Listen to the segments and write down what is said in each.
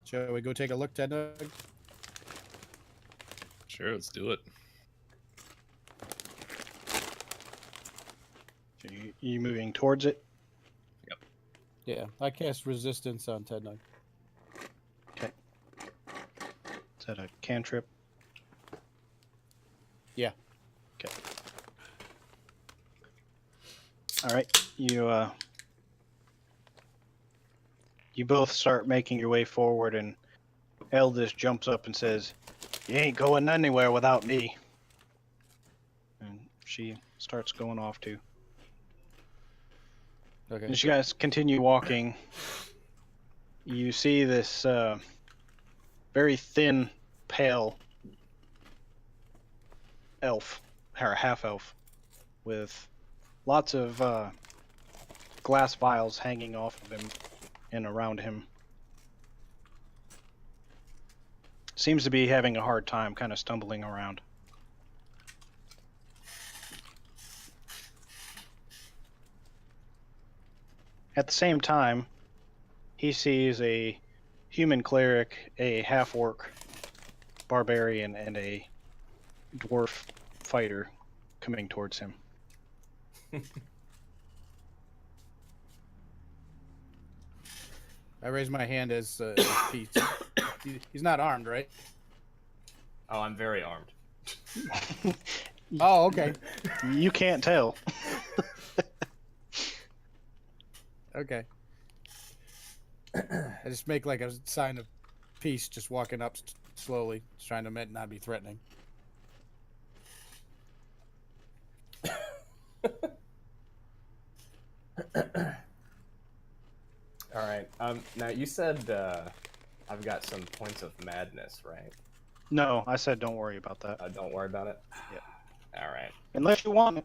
Shall we go take a look, Ted? Sure, let's do it. So you moving towards it? Yep. Yeah, I cast resistance on Ted Nug. Okay. Is that a cantrip? Yeah. Okay. All right. You both start making your way forward, and Eldest jumps up and says, "You ain't going anywhere without me." And she starts going off too. Okay. As you guys continue walking, you see this very thin, pale elf, or half elf, with lots of glass vials hanging off of him and around him. Seems to be having a hard time, kind of stumbling around. At the same time, he sees a human cleric, a half-orc barbarian, and a dwarf fighter coming towards him. I raise my hand as Pete. He's not armed, right? Oh, I'm very armed. Oh, okay. You can't tell. Okay. I just make like a sign of peace, just walking up slowly, just trying to not be threatening. All right. Now you said I've got some points of madness, right? No, I said don't worry about that. Don't worry about it. Yeah. All right. Unless you want it.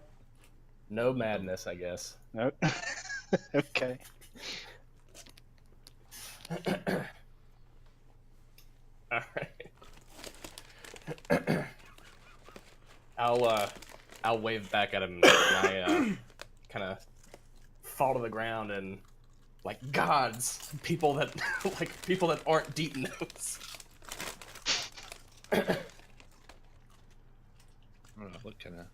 No madness, I guess. No. Okay. All right. I'll wave back at him. And I kind of fall to the ground and like gods, people that people that aren't deep notes. I don't know, look kind of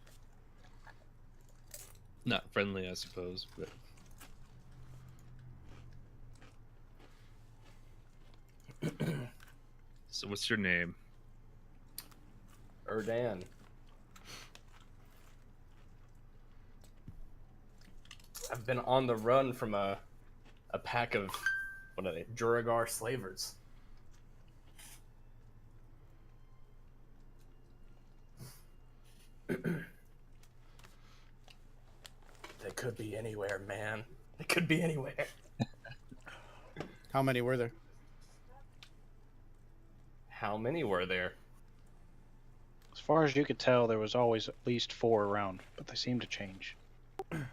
not friendly, I suppose, but so what's your name? Erdan. I've been on the run from a pack of, what are they, Duragar slavers. They could be anywhere, man. They could be anywhere. How many were there? How many were there? As far as you could tell, there was always at least 4 around, but they seem to change.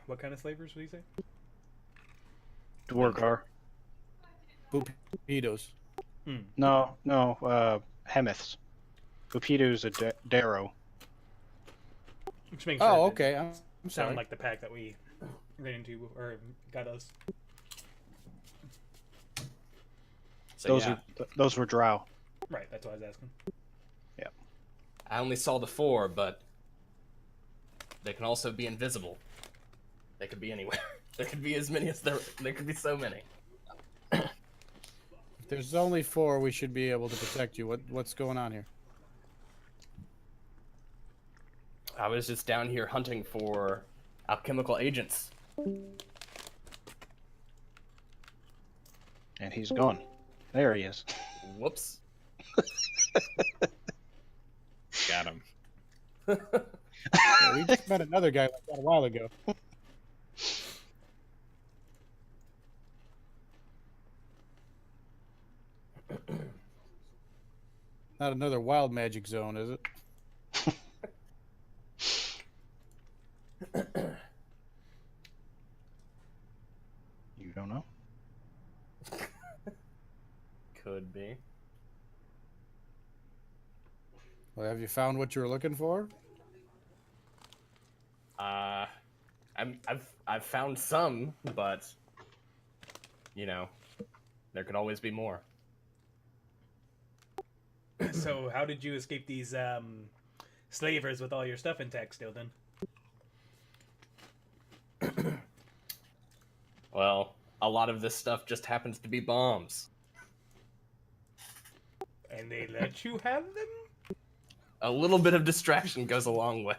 What kind of slavers would you say? Dwargar. Bupidos. No, Hemiths. Bupido's a Darrow. Which makes sure Oh, it okay. I'm sound sorry. like the pack that we ran into or got us. So yeah, Those were Drow. Right, that's what I was asking. I only saw the 4, but they can also be invisible. They could be anywhere. There could be as many as there could be so many. If there's only 4, we should be able to protect you. What's going on here? I was just down here hunting for alchemical agents. And he's gone. There he is. Whoops. Got him. Yeah, we just met another guy like that a while ago. Not another wild magic zone, is it? You don't know? Could be. Well, have you found what you were looking for? I've found some, but you know, there could always be more. So how did you escape these slavers with all your stuff intact still then? Well, a lot of this stuff just happens to be bombs. And they let you have them? A little bit of distraction goes a long way.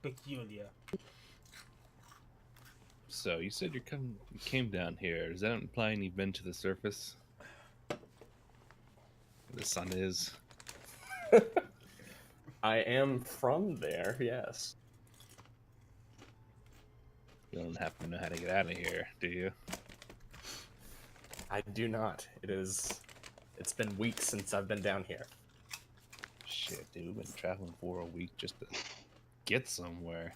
Peculiar. So you said you came down here. Does that implying you've been to the surface? Where the sun is. I am from there, yes. You don't happen to know how to get out of here, do you? I do not. It's been weeks since I've been down here. Shit, dude, we've been traveling for a week just to get somewhere.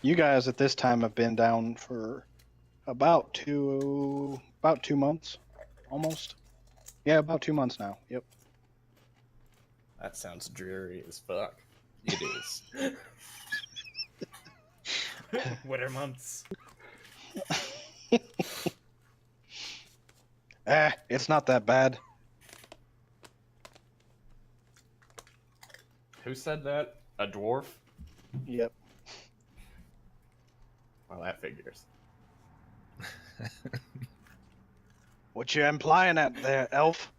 You guys at this time have been down for about 2 months, almost. Yeah, about 2 months now. Yep. That sounds dreary as fuck. It is. Winter months. It's not that bad. Who said that? A dwarf? Yep. Well, that figures. What you implying at there, elf?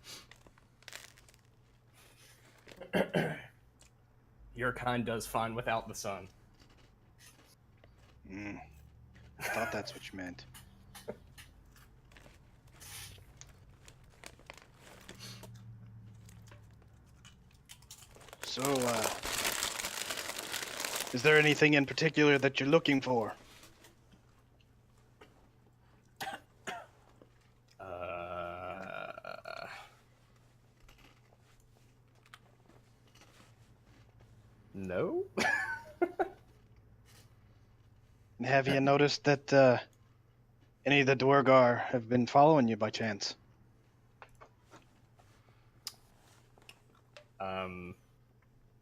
Your kind does fine without the sun. I thought that's what you meant. So, is there anything in particular that you're looking for? No? Have you noticed that any of the Dwargar have been following you by chance?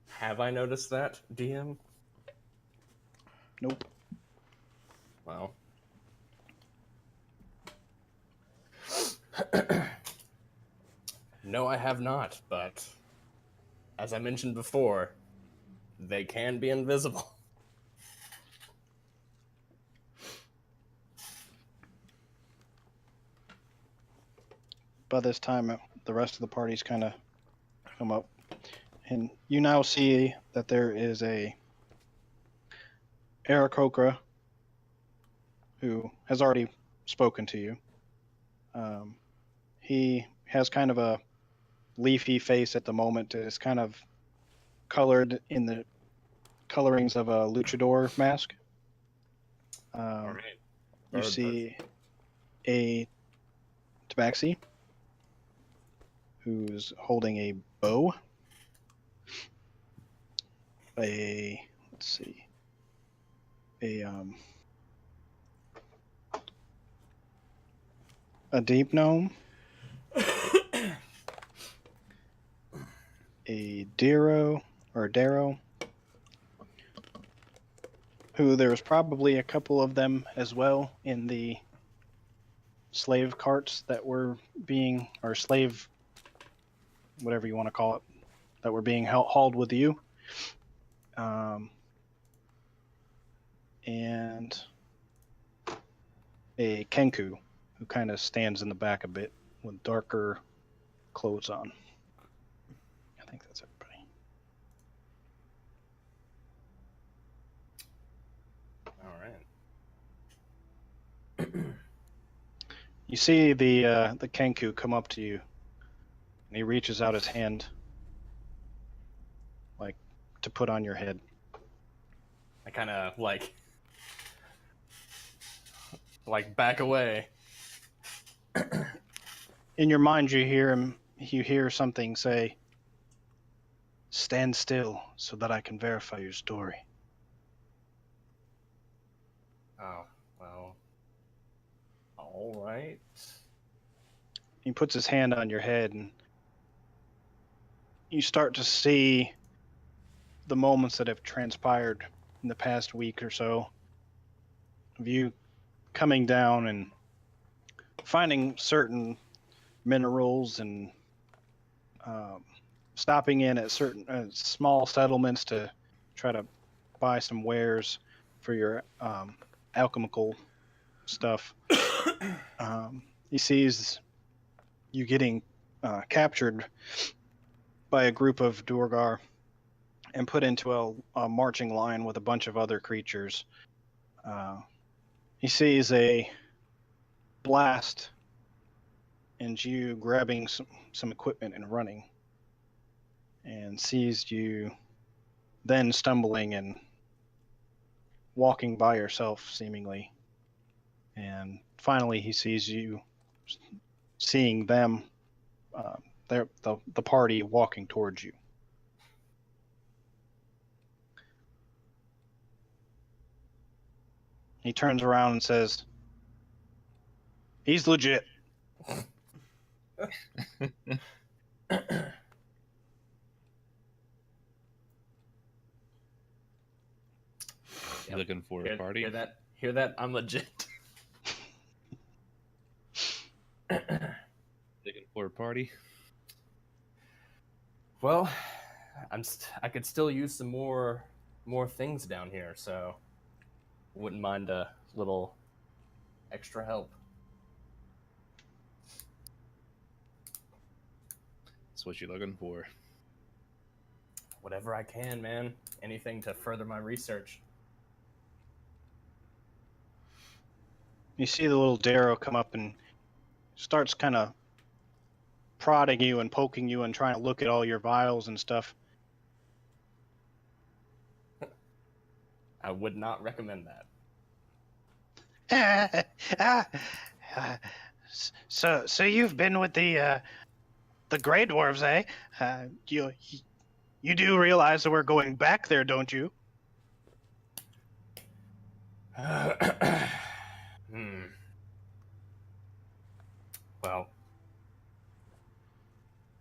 Have I noticed that, DM? Nope. Well. No, I have not, but as I mentioned before, they can be invisible. By this time, the rest of the party's kind of come up. And you now see that there is a Aarakocra who has already spoken to you. He has kind of a leafy face at the moment. It's kind of colored in the colorings of a luchador mask. Alright. You see a tabaxi who's holding a bow. Let's see. A deep gnome. A Darrow, who there was probably a couple of them as well in the slave carts that were being, or slave, whatever you want to call it, that were being hauled with you. And a Kenku, who kind of stands in the back a bit with darker clothes on. I think that's everybody. Alright. You see the Kenku come up to you, and he reaches out his hand, like to put on your head. I kind of like back away. In your mind, you hear something say, "Stand still so that I can verify your story." Oh, well. Alright. He puts his hand on your head, and you start to see the moments that have transpired in the past week or so of you coming down and finding certain minerals and stopping in at certain small settlements to try to buy some wares for your alchemical stuff. He sees you getting captured by a group of Durgar and put into a marching line with a bunch of other creatures. He sees a blast and you grabbing some equipment and running, and sees you then stumbling and walking by yourself seemingly, and finally he sees you seeing them, the party walking towards you. He turns around and says, "He's legit." You looking for a party? Hear that? Hear that? I'm legit. Looking for a party? Well, I could still use some more things down here, so wouldn't mind a little extra help. That's what you're looking for. Whatever I can, man. Anything to further my research. You see the little Darrow come up and starts kind of prodding you and poking you and trying to look at all your vials and stuff. I would not recommend that. So you've been with the Grey Dwarves, eh? You do realize that we're going back there, don't you? Well,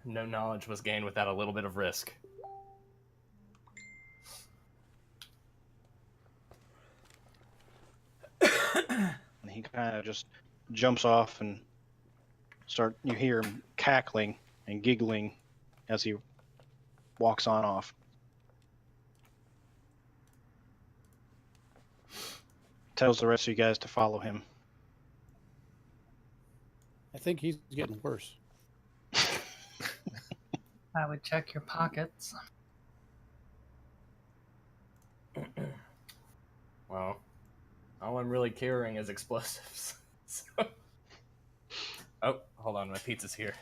no knowledge was gained without a little bit of risk. And he kind of just jumps off and you hear him cackling and giggling as he walks on off. Tells the rest of you guys to follow him. I think he's getting worse. I would check your pockets. Well, all I'm really carrying is explosives. So... Oh, hold on, my pizza's here.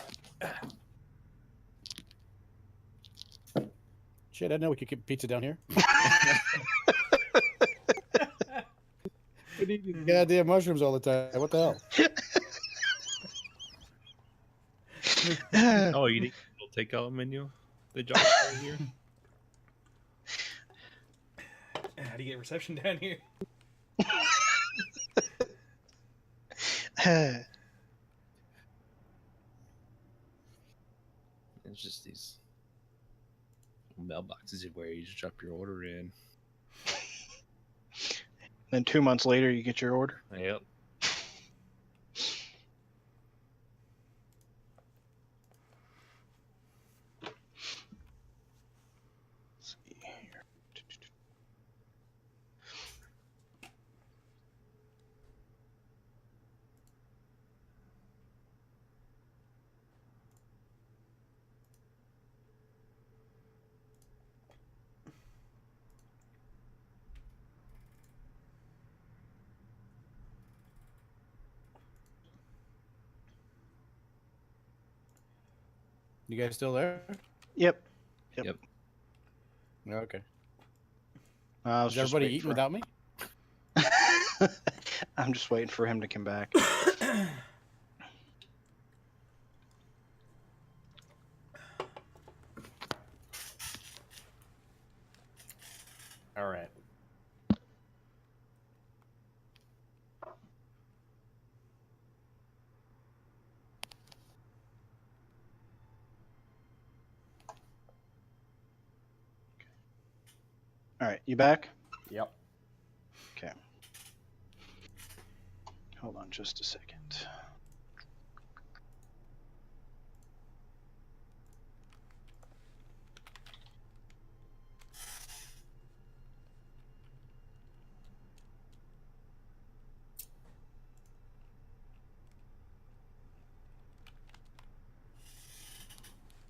Shit, I didn't know we could get pizza down here. We need these goddamn mushrooms all the time. What the hell? Oh, you need a little takeout menu? They drop right here. How do you get reception down here? It's just these mailboxes where you just drop your order in. Then 2 months later, you get your order. Yep. Let's see here. You guys still there? Yep. Yep. Okay. I was Is just everybody waiting eating for- without me? I'm just waiting for him to come back. All right. All right, you back? Yep. Okay. Hold on just a second.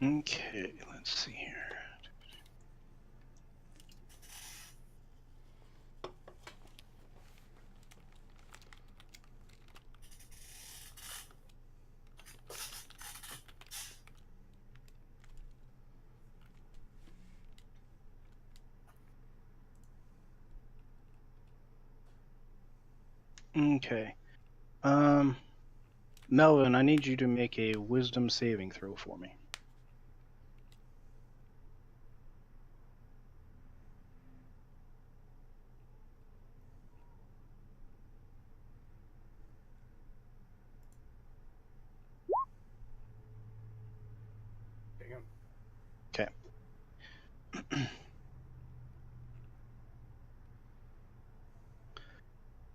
Okay, let's see here. Okay. Melvin, I need you to make a wisdom saving throw for me. Damn.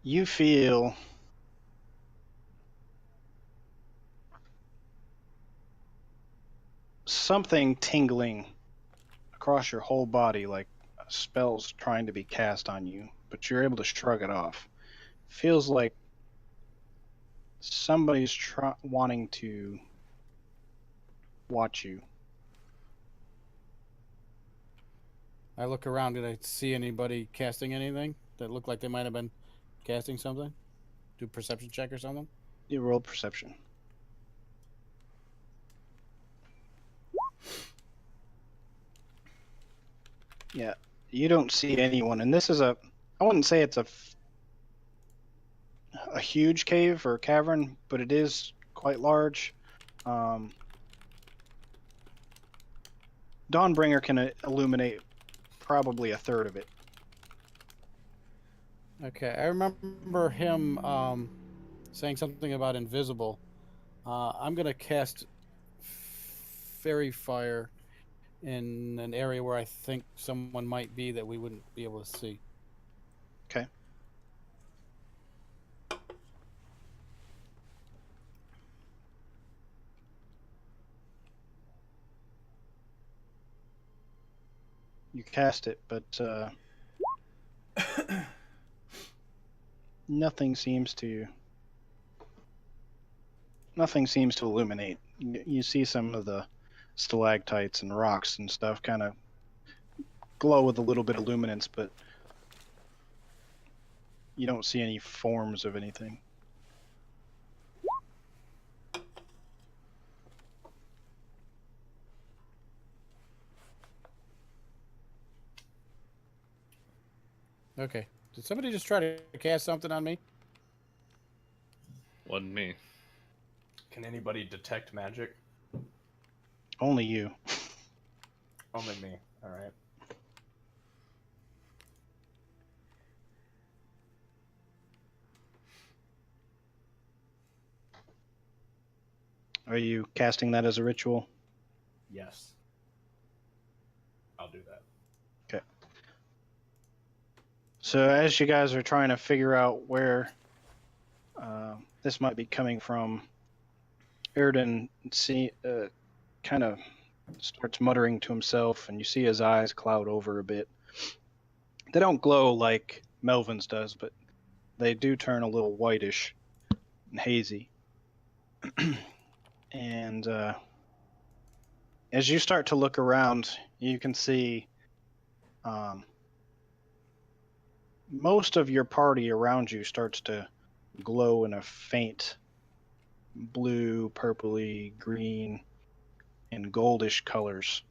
You feel something tingling across your whole body, like a spell's trying to be cast on you, but you're able to shrug it off. Feels like somebody's wanting to watch you. I look around. Did I see anybody casting anything that looked like they might have been casting something? Do a perception check or something? You roll perception. Yeah, you don't see anyone, and this is I wouldn't say it's a huge cave or cavern, but it is quite large. Dawnbringer can illuminate probably a third of it. Okay, I remember him saying something about invisible. I'm gonna cast fairy fire in an area where I think someone might be that we wouldn't be able to see. Okay. You cast it, but nothing seems to illuminate. You see some of the stalactites and rocks and stuff kind of glow with a little bit of luminance, but you don't see any forms of anything. Okay. Did somebody just try to cast something on me? Wasn't me. Can anybody detect magic? Only you. Only me. All right. Are you casting that as a ritual? Yes. I'll do that. Okay. So as you guys are trying to figure out where this might be coming from, Erden kind of starts muttering to himself, and you see his eyes cloud over a bit. They don't glow like Melvin's does, but they do turn a little whitish and hazy. And as you start to look around, you can see most of your party around you starts to glow in a faint blue, purpley, green, and goldish colors.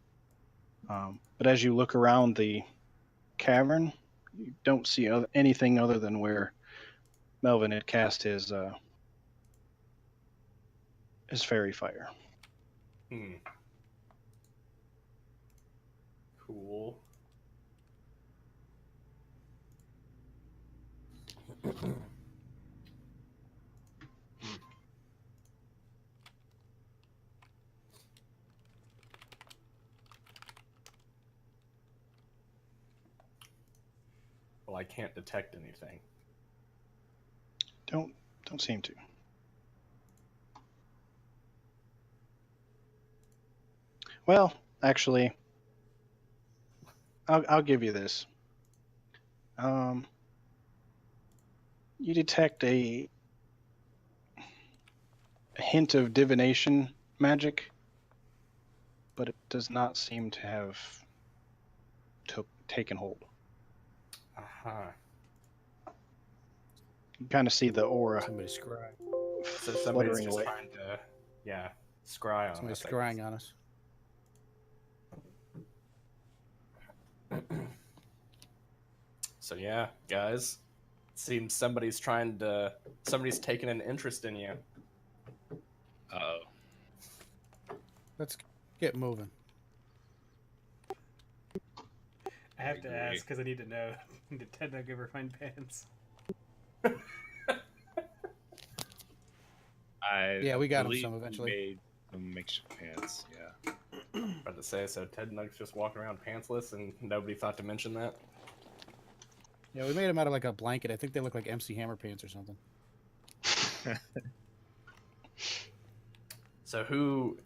But as you look around the cavern, you don't see anything other than where Melvin had cast his fairy fire. Hmm. Cool. Well, I can't detect anything. Don't seem to. Well, actually, I'll give you this. You detect a hint of divination magic, but it does not seem to have taken hold. Uh-huh. You kind of see the aura Somebody's scrying. So somebody's fluttering just away. trying to, yeah, scry on Somebody's us. I guess. scrying on us. So yeah, guys, seems somebody's taking an interest in you. Uh-oh. Let's get moving. I have to agree. ask because I need to know. Did Ted Nug ever find pants? Yeah, we got 'em believe some we eventually. Made some makeshift pants, yeah. About to say, so Ted Nug's just walking around pantsless, and nobody thought to mention that. Yeah, we made them out of like a blanket. I think they look like MC Hammer pants or something. So who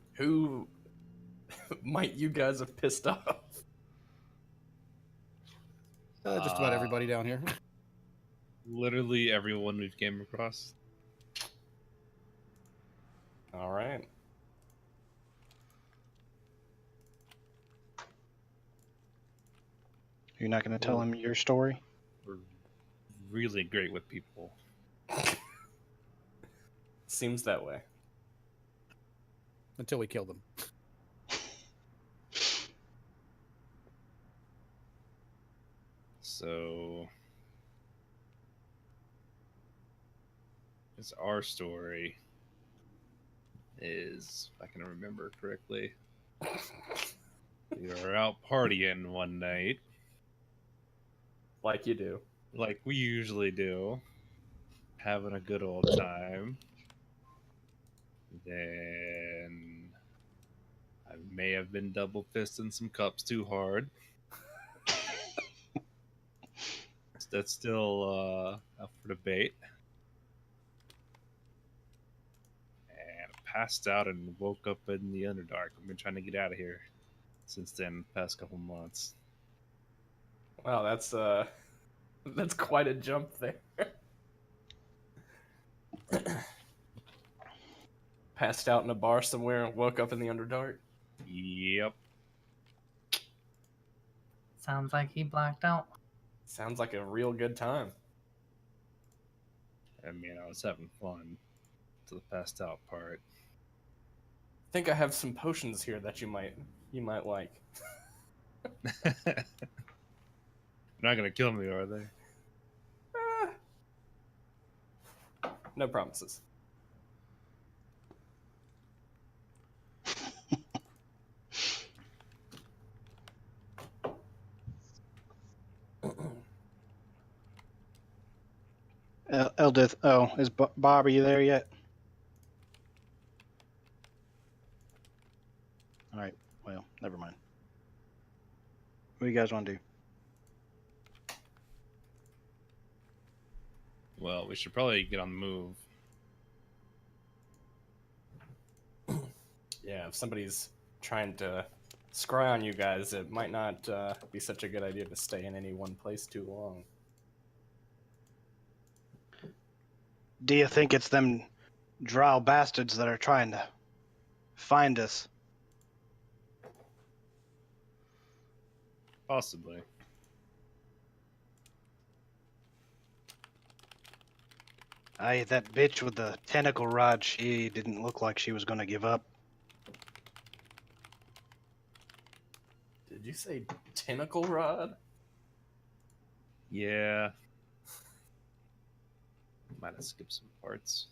might you guys have pissed off? Just about everybody down here. Literally everyone we've came across. All right. You're not going to tell him your story? We're really great with people. Seems that way. Until we kill them. So it's our story is, if I can remember correctly, we were out partying one night, Like you do. like we usually do, having a good old time. Then I may have been double fisting some cups too hard. That's still up for debate. And I passed out and woke up in the Underdark. I've been trying to get out of here since then, past couple months. Wow, that's quite a jump there. Passed out in a bar somewhere and woke up in the Underdark. Yep. Sounds like he blacked out. Sounds like a real good time. I mean, I was having fun to the passed out part. I think I have some potions here that you might like. They're not gonna kill me, are they? No promises. Eldith, oh, is Bob, are you there yet? Alright, well, never mind. What do you guys want to do? Well, we should probably get on the move. Yeah, if somebody's trying to scry on you guys, it might not be such a good idea to stay in any one place too long. Do you think it's them drow bastards that are trying to find us? Possibly. Aye, that bitch with the tentacle rod, she didn't look like she was going to give up. Did you say tentacle rod? Yeah. Might have skipped some parts.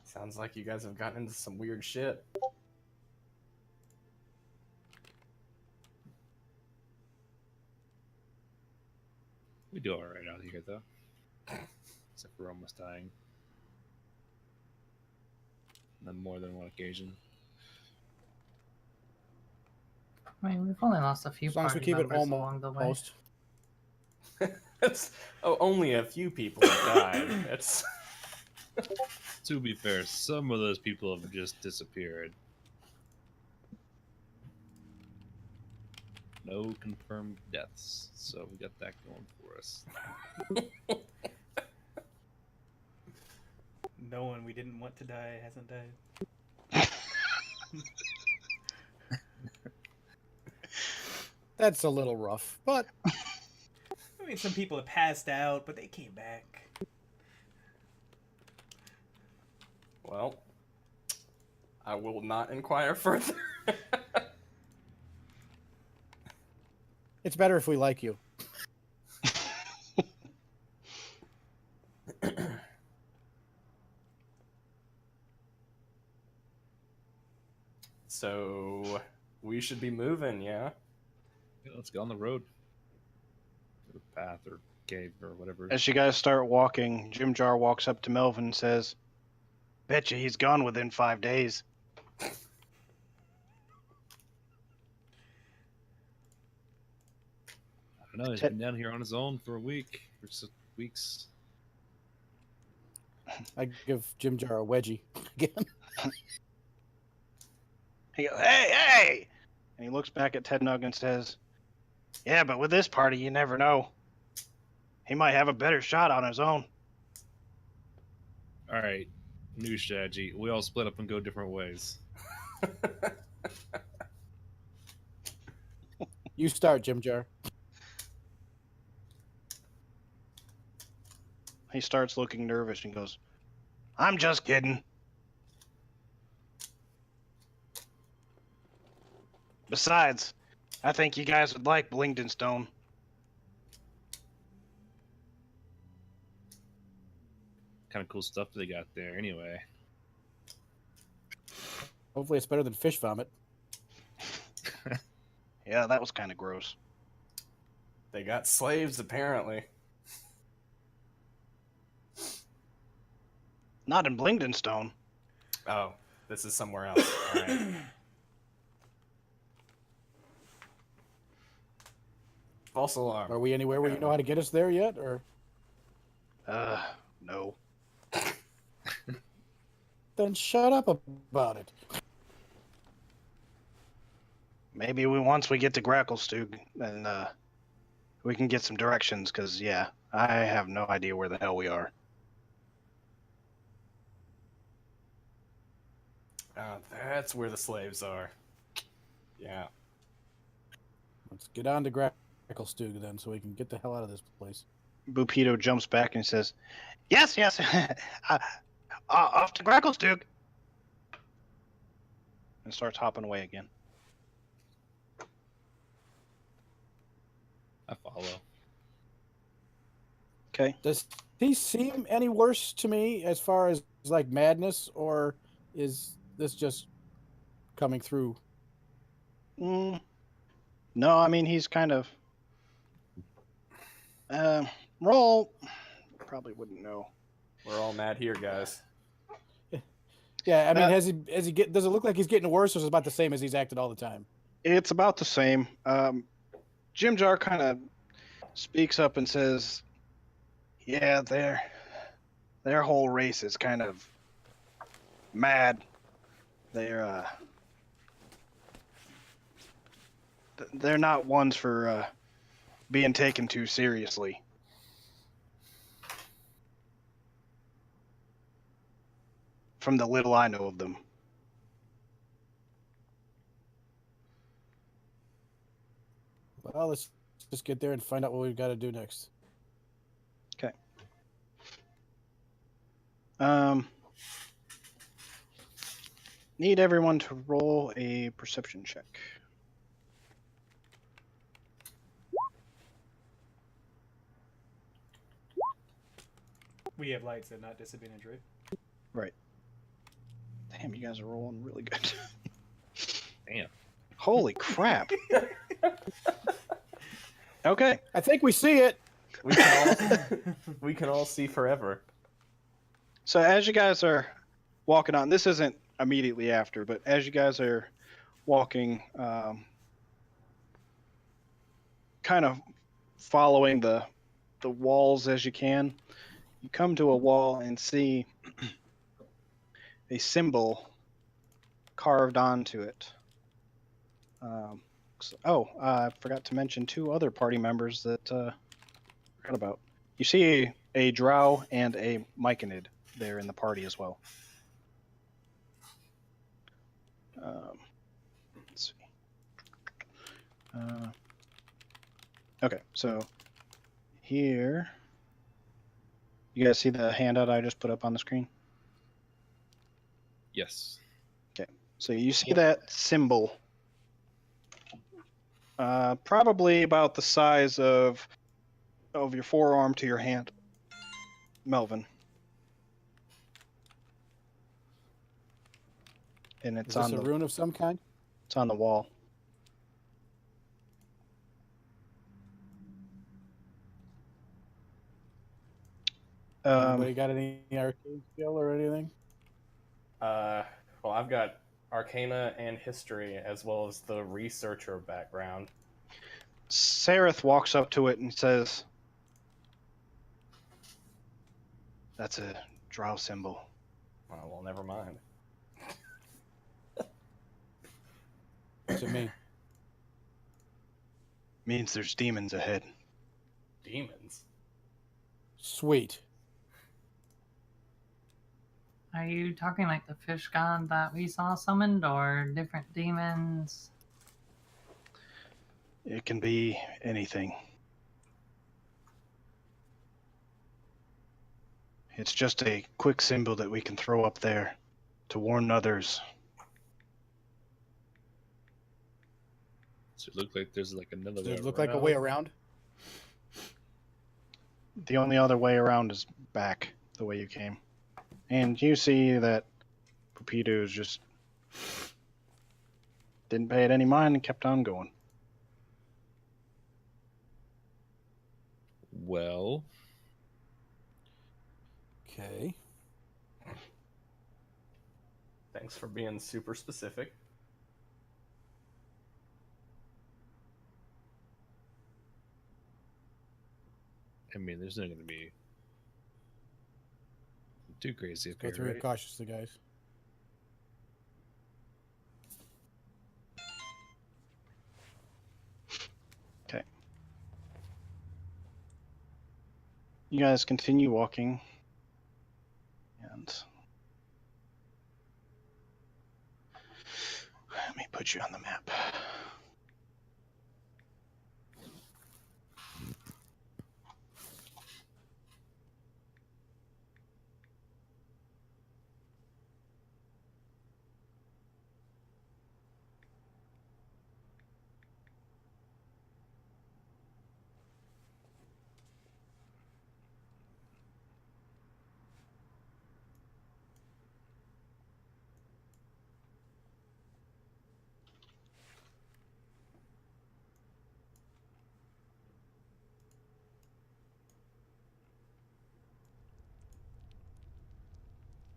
Sounds like you guys have gotten into some weird shit. We do alright out here, though. Except for almost dying. On more than one occasion. I mean, we've only lost a few As long as we party keep it members along the way. almost. It's only a few people have died. It's To be fair, some of those people have just disappeared. No confirmed deaths, so we got that going for us. No one we didn't want to die hasn't died. That's a little rough, but I mean, some people have passed out, but they came back. well, I will not inquire further. it's better if we like you. So we should be moving, yeah. Yeah, let's get on the road. Or path or cave or whatever. As you guys start walking, Jim Jar walks up to Melvin and says, "Bet you he's gone within 5 days." I don't know. He's been down here on his own for a week or weeks. I give Jim Jar a wedgie again. He goes, "Hey, hey!" And he looks back at Ted Nugg and says, "Yeah, but with this party, you never know. He might have a better shot on his own." All right, new strategy. We all split up and go different ways. You start, Jim Jar. He starts looking nervous and goes, "I'm just kidding. Besides, I think you guys would like Blingden Stone." Kind of cool stuff they got there, anyway. Hopefully, it's better than fish vomit. Yeah, that was kind of gross. They got slaves, apparently. Not in Blingden Stone. Oh, this is somewhere else. All right. False alarm. Are we anywhere where you know how to get us there yet, or No. then shut up about it? Maybe once we get to Gracklestug, then we can get some directions, because, yeah, I have no idea where the hell we are. That's where the slaves are. Yeah. Let's get on to Gracklestug then, so we can get the hell out of this place. Bupito jumps back and says, "Yes, yes, off to Gracklestug," and starts hopping away again. I follow. Okay. Does he seem any worse to me as far as like madness, or is this just coming through? No, I mean, he's kind of... roll... Probably wouldn't know. We're all mad here, guys. Yeah, I mean, does it look like he's getting worse, or is it about the same as he's acted all the time? It's about the same. Jim Jar kind of speaks up and says, "Yeah, their whole race is kind of mad. They're not ones for being taken too seriously." From the little I know of them. Well, let's just get there and find out what we've got to do next. Okay. Need everyone to roll a perception check. We have lights and not disadvantage, right? Right. Damn, you guys are rolling really good. Damn. Holy crap. Okay. I think we see it. We can all see forever. So as you guys are walking on, this isn't immediately after, but as you guys are walking, kind of following the the walls as you can. You come to a wall and see a symbol carved onto it. I forgot to mention 2 other party members that forgot about. You see a drow and a myconid there in the party as well. Let's see. Okay, so here, you guys see the handout I just put up on the screen? Yes. So you see that symbol, probably about the size of your forearm to your hand, Melvin. And Is it's this on a the rune of some kind? it's on the wall. Anybody got any arcane skill or anything? Well, I've got Arcana and History, as well as the researcher background. Sareth walks up to it and says, "That's a drow symbol." Oh, well, never mind. What's it mean? Means there's demons ahead. Demons? Sweet. Are you talking like the fish god that we saw summoned, or different demons? It can be anything. It's just a quick symbol that we can throw up there to warn others. So it looked like there's like another Does way it look like a way around. around? The only other way around is back, the way you came. And you see that Pupitu just didn't pay it any mind and kept on going. Well, Okay. Thanks for being super specific. I mean, there's not going to be too crazy up Go here, through it right? cautiously, guys. You guys continue walking, and let me put you on the map.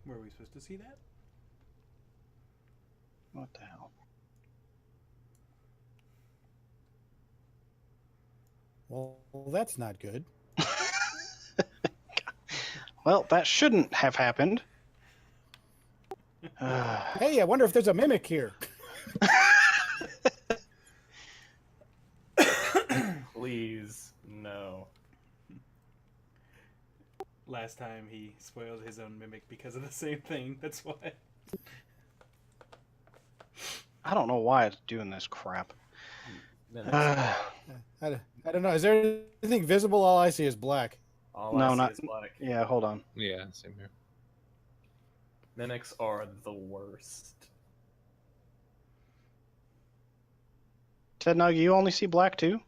Were we supposed to see that? What the hell? Well, that's not good. Well, that shouldn't have happened. Hey, I wonder if there's a mimic here. Please, no. Last time he spoiled his own mimic because of the same thing. That's why. I don't know why it's doing this crap. Mimics. I don't know. Is there anything visible? All I see is black. All No, I see not- is black. Yeah, hold on. Yeah, same here. Mimics are the worst. Ted Nug, you only see black too?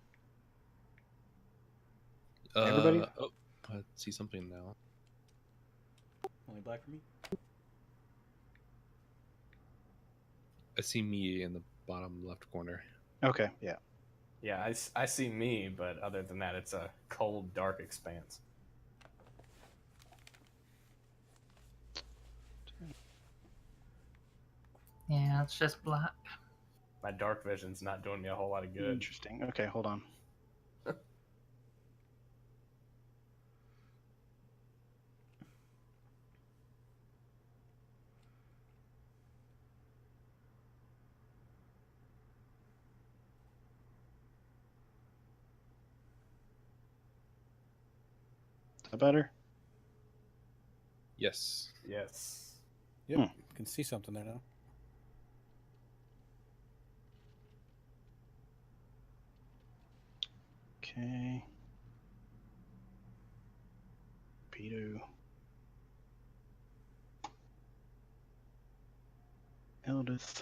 Everybody? Oh, I see something now. Only black for me. I see me in the bottom left corner. Okay, yeah. Yeah, I see me, but other than that, it's a cold, dark expanse. Yeah, it's just black. My dark vision's not doing me a whole lot of good. Interesting. Okay, hold on. that better? Yes. Yes. Yep, Hmm. can see something there now. Okay. Pedo. Eldith.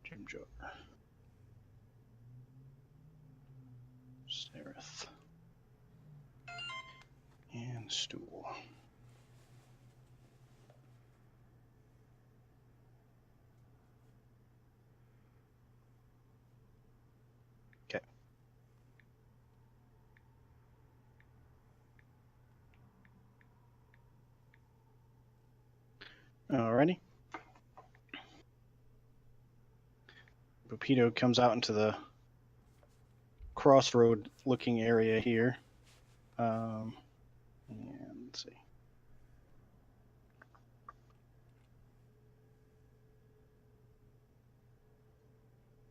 Jim Jar. Sareth. And Stool. Okay. Alrighty. Bupido comes out into the crossroad looking area here. And let's see.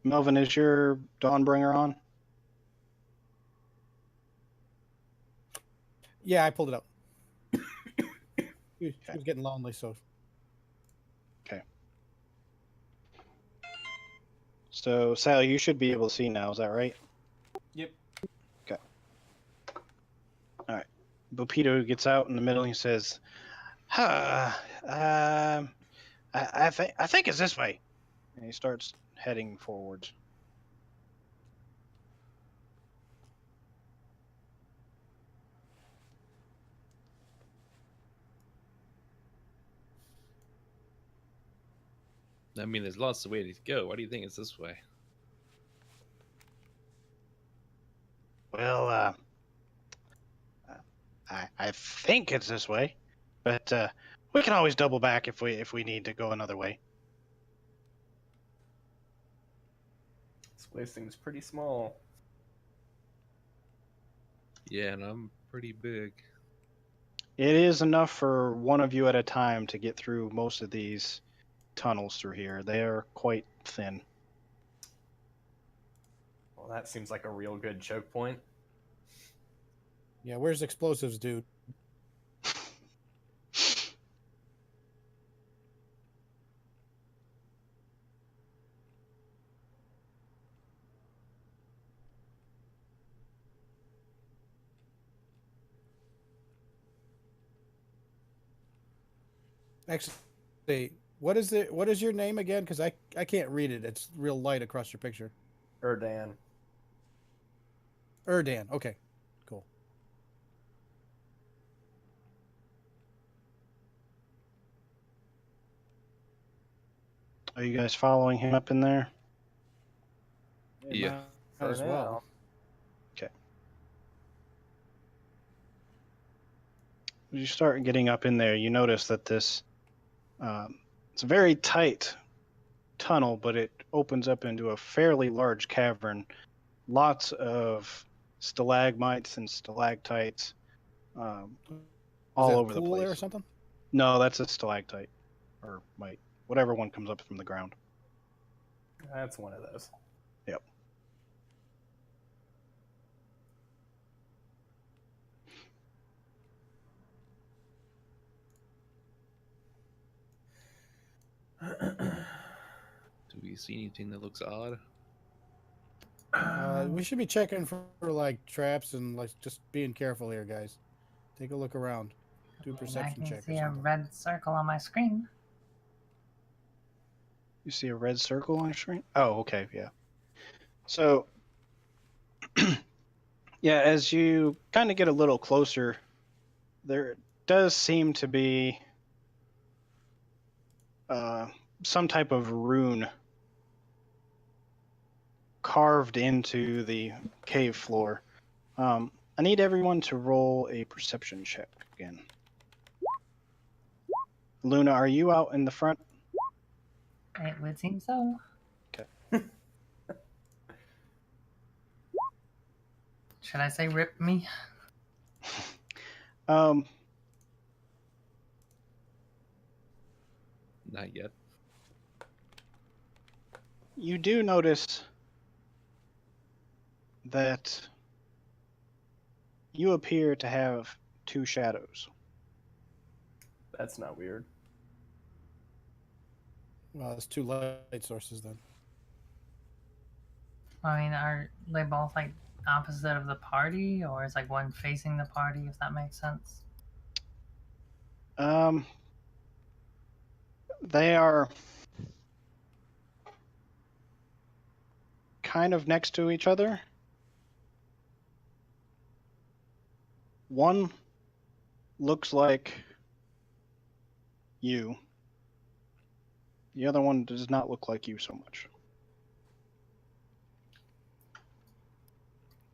Melvin, is your Dawnbringer on? Yeah, I pulled it up. She was getting lonely, so So, Sally, you should be able to see now. Is that right? Yep. Okay. All right. Bupido gets out in the middle and he says, I think it's this way. And he starts heading forwards. I mean, there's lots of ways to go. Why do you think it's this way? Well, I think it's this way, but we can always double back if we need to go another way. This place seems pretty small. Yeah, and I'm pretty big. It is enough for one of you at a time to get through most of these tunnels through here. They are quite thin. Well, that seems like a real good choke point. yeah. Where's explosives, dude? Actually, what is it? What is your name again? Because I can't read it. It's real light across your picture. Erdan. Erdan. Okay, cool. Are you guys following him up in there? Yeah. Might For as well. Okay. As you start getting up in there, you notice that this it's a very tight tunnel, but it opens up into a fairly large cavern. Lots of stalagmites and stalactites all Is that over the pool there or place. something? No, that's a stalactite or mite, whatever one comes up from the ground. That's one of those. Yep. Do we see anything that looks odd? We should be checking for like traps and like just being careful here, guys. Take a look around. Do a I perception can check or see a something. red circle on my screen. You see a red circle on your screen? Oh, okay, yeah. So, yeah, as you kind of get a little closer, there does seem to be some type of rune carved into the cave floor. I need everyone to roll a perception check again. Luna, are you out in the front? It would seem so. Okay. Should I say rip me? Um, Not yet. you do notice that you appear to have two shadows. That's not weird. Well, it's two light sources then. I mean, are they both like opposite of the party, or is like one facing the party? If that makes sense. They are kind of next to each other. One looks like you. The other one does not look like you so much.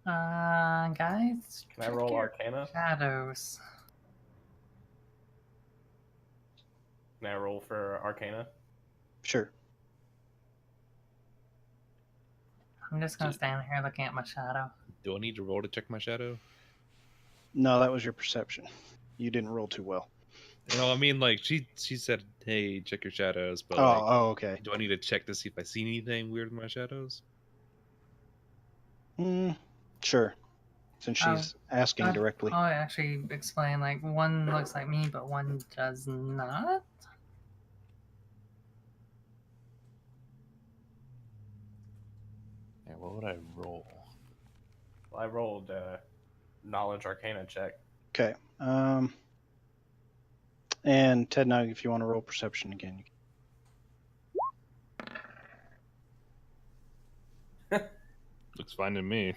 Guys. Can I check roll your Arcana? Shadows. Can I roll for Arcana? Sure. I'm just gonna stand here looking at my shadow. Do I need to roll to check my shadow? No, that was your perception. You didn't roll too well. No, I mean, like, she said, hey, check your shadows, but, Oh, like, okay. do I need to check to see if I see anything weird in my shadows? Sure. Since Oh, she's asking directly. I'll actually explain. Like, one looks like me, but one does not. Yeah, what would I roll? Well, I rolled Knowledge Arcana check. Okay. And Ted, now if you want to roll perception again. Looks fine to me.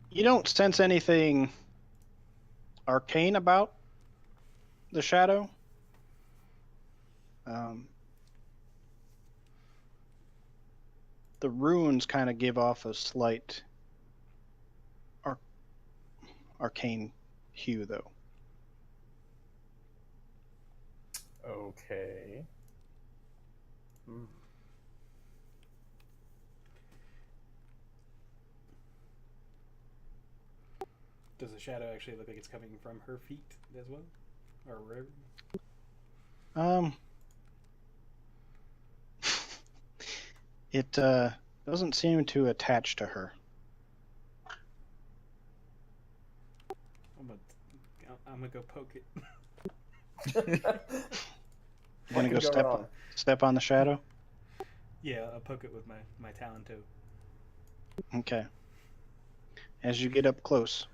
You don't sense anything arcane about the shadow. The runes kind of give off a slight arcane hue, though. Okay. Does the shadow actually look like it's coming from her feet as well, or wherever? It doesn't seem to attach to her. I'm gonna go poke it. You want to What could go wrong? step on the shadow? Yeah, I'll poke it with my talon toe. Okay. As you get up close,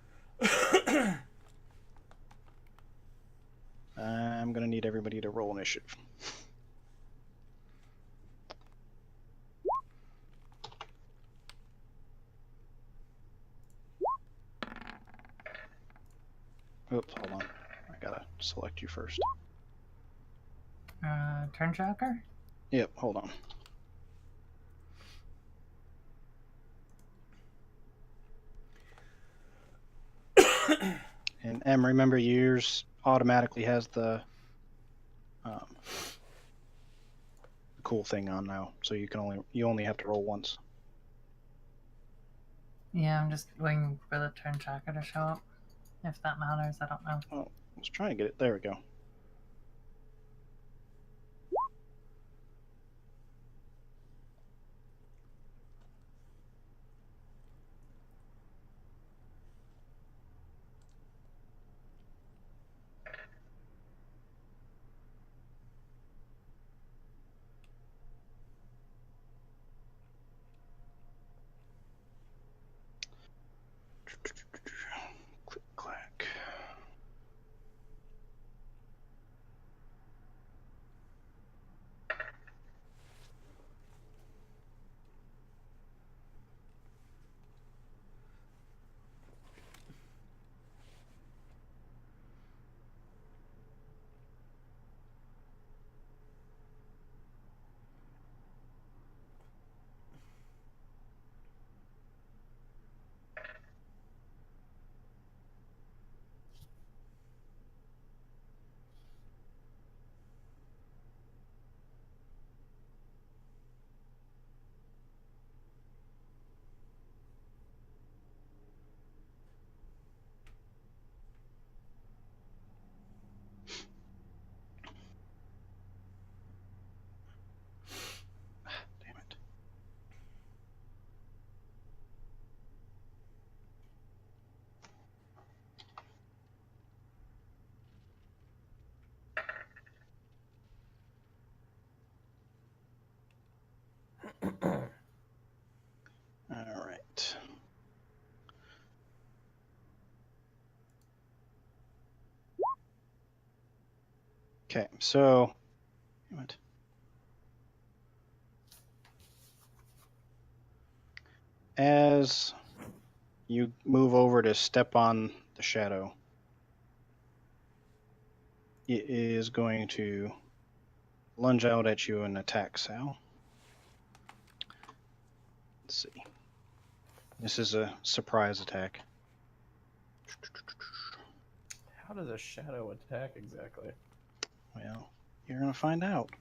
I'm going to need everybody to roll initiative. Oops, hold on. I gotta select you first. Turn tracker. Yep, hold on. And M, remember yours automatically has the cool thing on now, so you only have to roll once. Yeah, I'm just waiting for the turn tracker to show up. If that matters, I don't know. Oh, I was trying to get it. There we go. Click, clack. Okay, so damn it. As you move over to step on the shadow, it is going to lunge out at you and attack Sal. Let's see. This is a surprise attack. How does a shadow attack exactly? Well, you're gonna find out.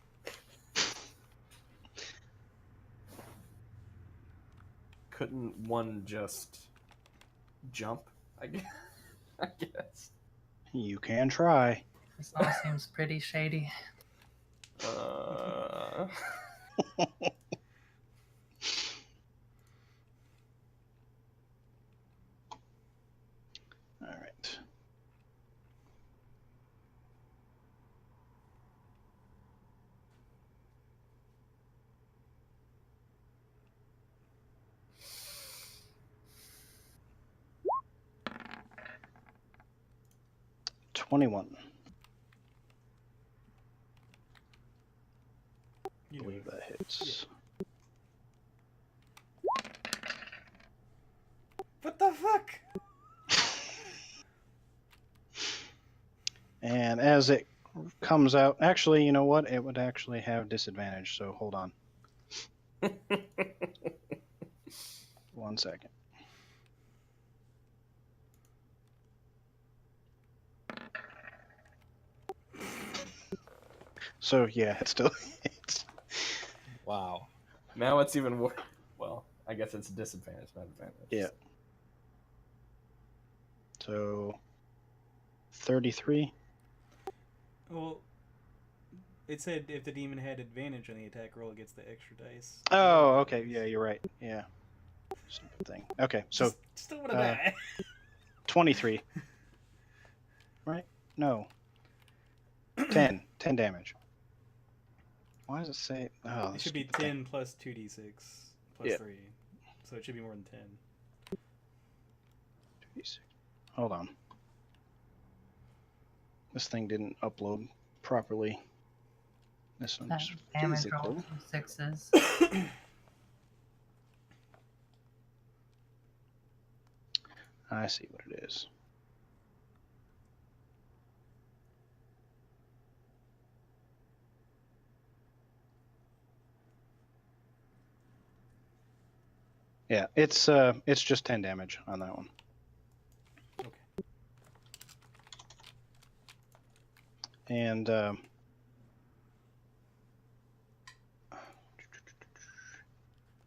Couldn't one just jump? I guess. I guess. You can try. This all seems pretty shady. Uh, All right. $21. I You know, believe that hits. what the fuck? And as it comes out, actually, you know what? It would actually have disadvantage, so hold on. 1 second. So, yeah, it still hits. Wow. now it's even worse. Well, I guess it's a disadvantage, not advantage. Yeah. So, 33. Well, it said if the demon had advantage on the attack roll, it gets the extra dice. Oh, okay. Yeah, you're right. Yeah. Stupid thing. Okay, so Just don't want to die. 23. Right? No. 10. 10 damage. Why does it say? Oh, It should be stupid thing. 10 plus 2d6 plus Yeah. 3. So it should be more than 10. 26. Hold on. This thing didn't upload properly. This That one's damage physical. roll from 6s. I see what it is. Yeah, it's just 10 damage on that one. Okay. And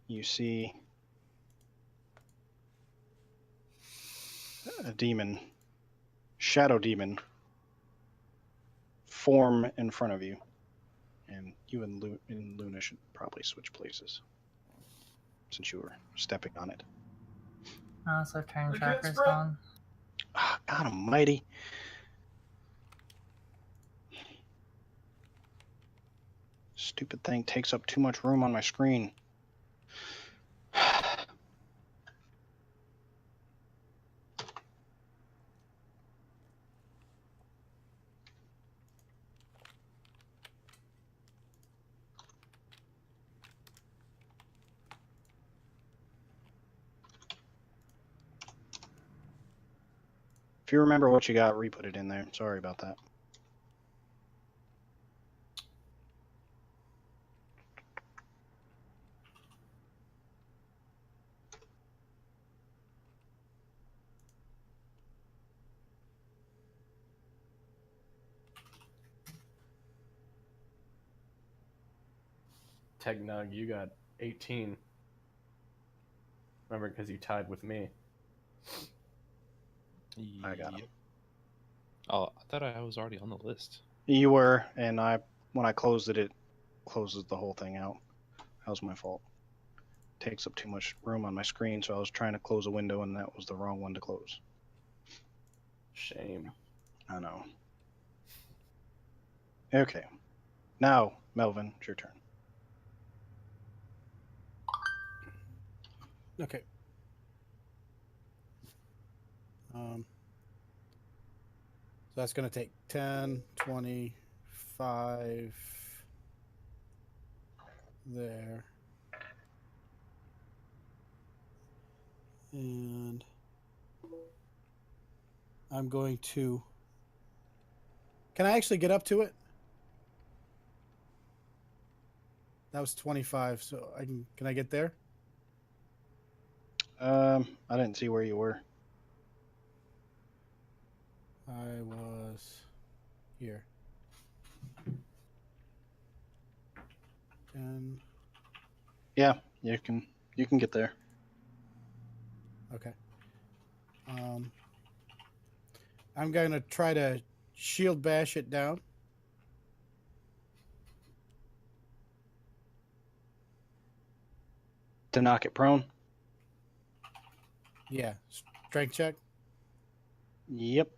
you see a demon, shadow demon, form in front of you. And you and Luna should probably switch places since you were stepping on it. Also, turn I can't tracker's sprint. on. Ah, God almighty. Stupid thing takes up too much room on my screen. If you remember what you got, re-put it in there. Sorry about that. Tegnug, you got 18. Remember, because you tied with me. I got him. Yep. Oh, I thought I was already on the list. You were, and when I closed it, it closes the whole thing out. That was my fault. Takes up too much room on my screen, so I was trying to close a window, and that was the wrong one to close. Shame. I know. Okay. Now, Melvin, it's your turn. Okay. So that's going to take 10, 20, 5 there. And I'm going to. Can I actually get up to it? That was 25, so I can. Can I get there? I didn't see where you were. I was here. 10. Yeah, you can get there. Okay. I'm going to try to shield bash it down. To knock it prone. Yeah. Strength check. Yep.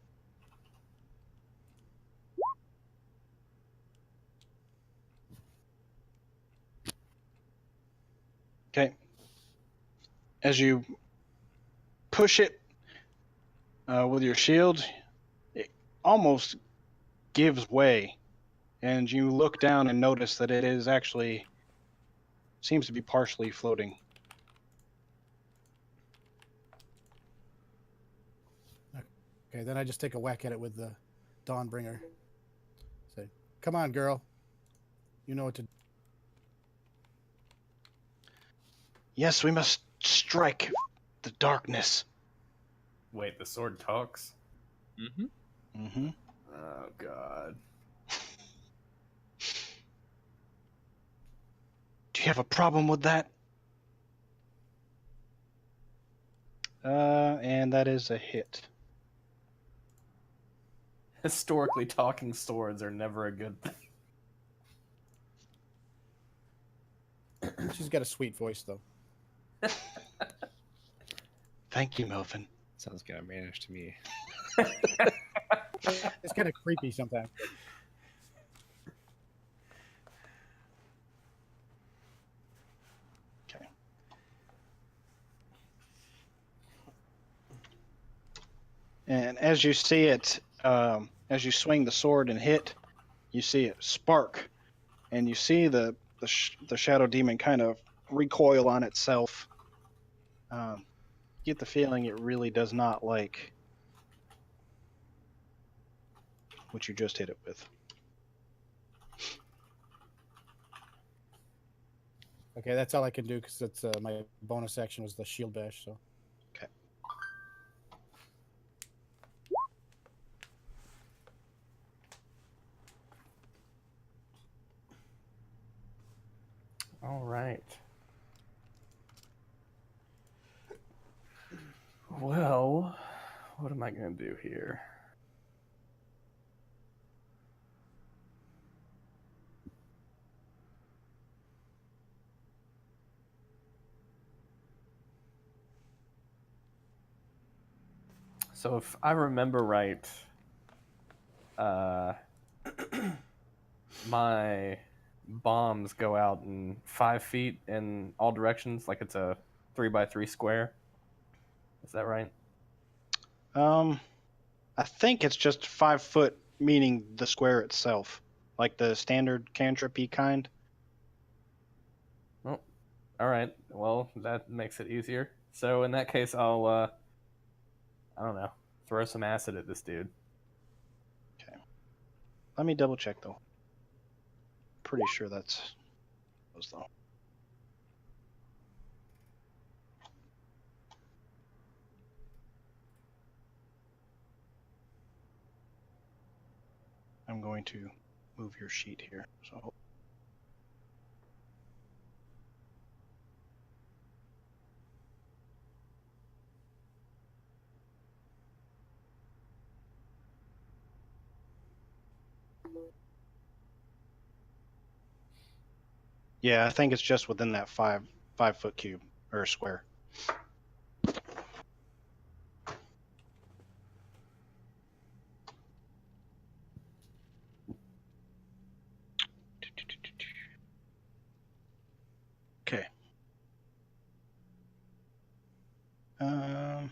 Okay. As you push it with your shield, it almost gives way, and you look down and notice that it is actually seems to be partially floating. Okay, then I just take a whack at it with the Dawnbringer. Say, come on, girl. You know what to do. Yes, we must strike the darkness. Wait, the sword talks? Mm-hmm. Mm-hmm. Oh, God. Do you have a problem with that? And that is a hit. Historically, talking swords are never a good thing. She's got a sweet voice, though. Thank you, Melvin. Sounds kind of mannish to me. It's kind of creepy sometimes. Okay. And as you see it, as you swing the sword and hit, you see it spark, and you see the shadow demon kind of recoil on itself. Get the feeling it really does not like what you just hit it with. Okay, that's all I can do because that's my bonus action was the shield bash. So. Okay. All right. Well, what am I going to do here? So if I remember right, my bombs go out in 5 feet in all directions, like it's a 3x3 square. Is that right? I think it's just 5 foot, meaning the square itself, like the standard cantripy kind. Oh, all right. Well, that makes it easier. So in that case, I'll, I don't know, throw some acid at this dude. Let me double check though. Pretty sure that's those though. I'm going to move your sheet here. So yeah, I think it's just within that 5 foot cube or square. Okay. Um.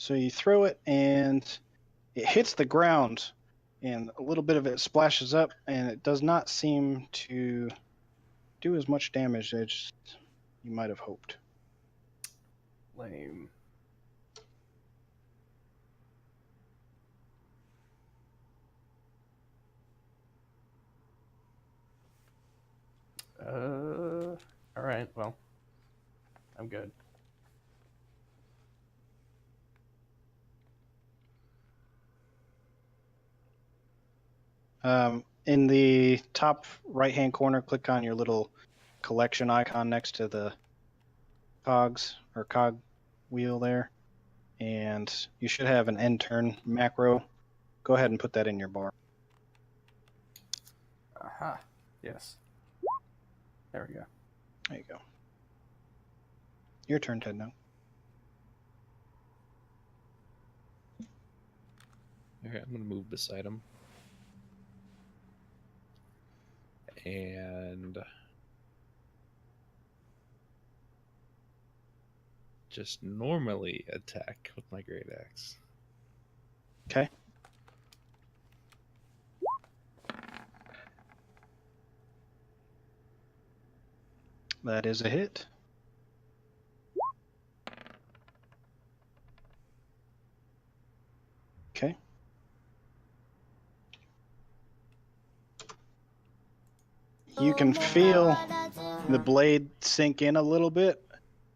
So you throw it, and it hits the ground, and a little bit of it splashes up, and it does not seem to do as much damage as you might have hoped. Lame. All right. Well, I'm good. In the top right-hand corner, click on your little collection icon next to the cogs or cog wheel there, and you should have an end turn macro. Go ahead and put that in your bar. Aha. Yes. There we go. There you go. Your turn, Ted. Now. Okay, I'm gonna move beside him. And just normally attack with my great axe. Okay. That is a hit. Okay. You can feel the blade sink in a little bit,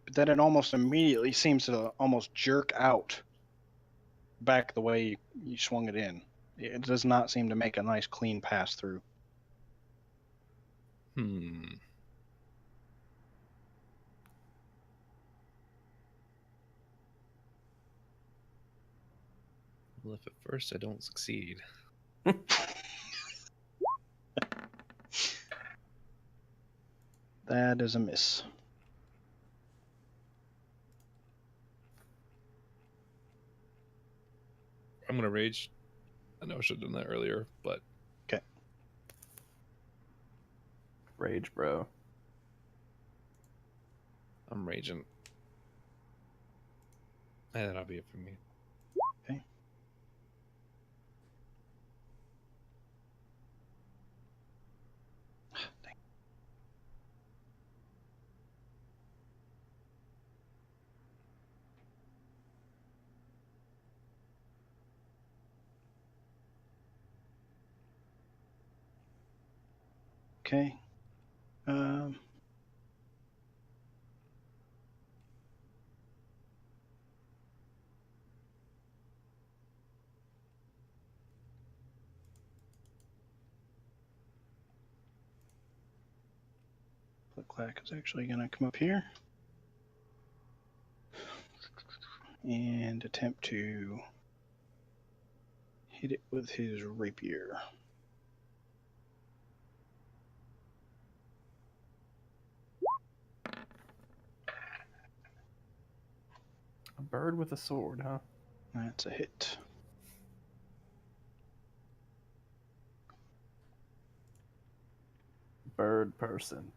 but then it almost immediately seems to almost jerk out back the way you swung it in. It does not seem to make a nice clean pass through. Well, if at first I don't succeed. That is a miss. I'm gonna rage. I know I should have done that earlier, but Rage, bro. I'm raging. And that'll be it for me. Okay. Dang. Okay. Clack is actually going to come up here and attempt to hit it with his rapier. A bird with a sword, huh? That's a hit. Bird person.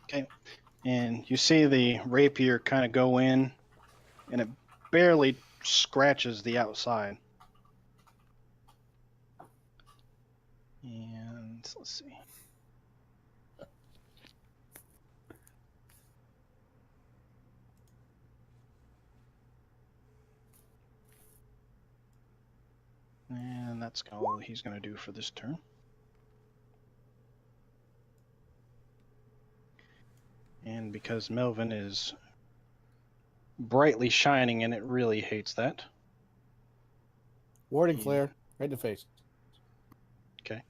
Okay. And you see the rapier kind of go in, and it barely scratches the outside. And let's see. And that's all he's going to do for this turn. And because Melvin is brightly shining and it really hates that. Warding Yeah. flare right in the face. Okay.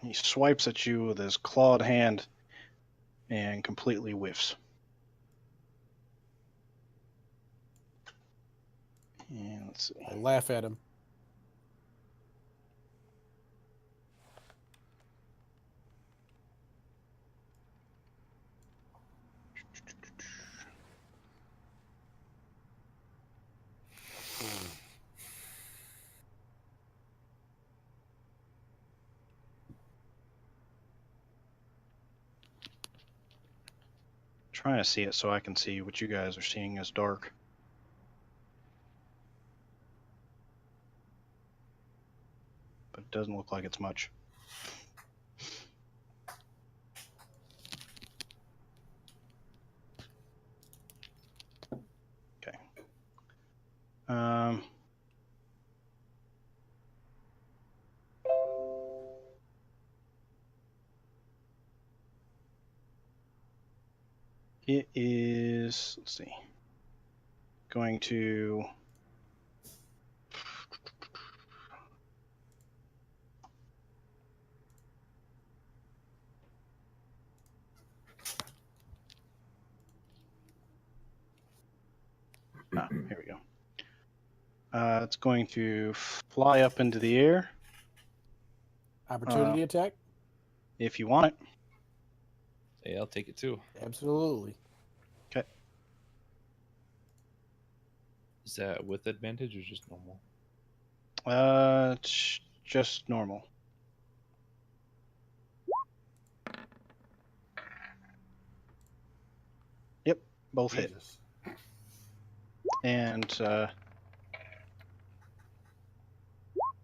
He swipes at you with his clawed hand, and completely whiffs. And let's see. I laugh at him. Trying to see it so I can see what you guys are seeing as dark. But it doesn't look like it's much. Okay. It is, let's see, going to here we go. It's going to fly up into the air Opportunity attack? if you want it. Hey, I'll take it too. Absolutely. Is that with advantage or just normal? It's just normal. Yep, both hit. Jesus. And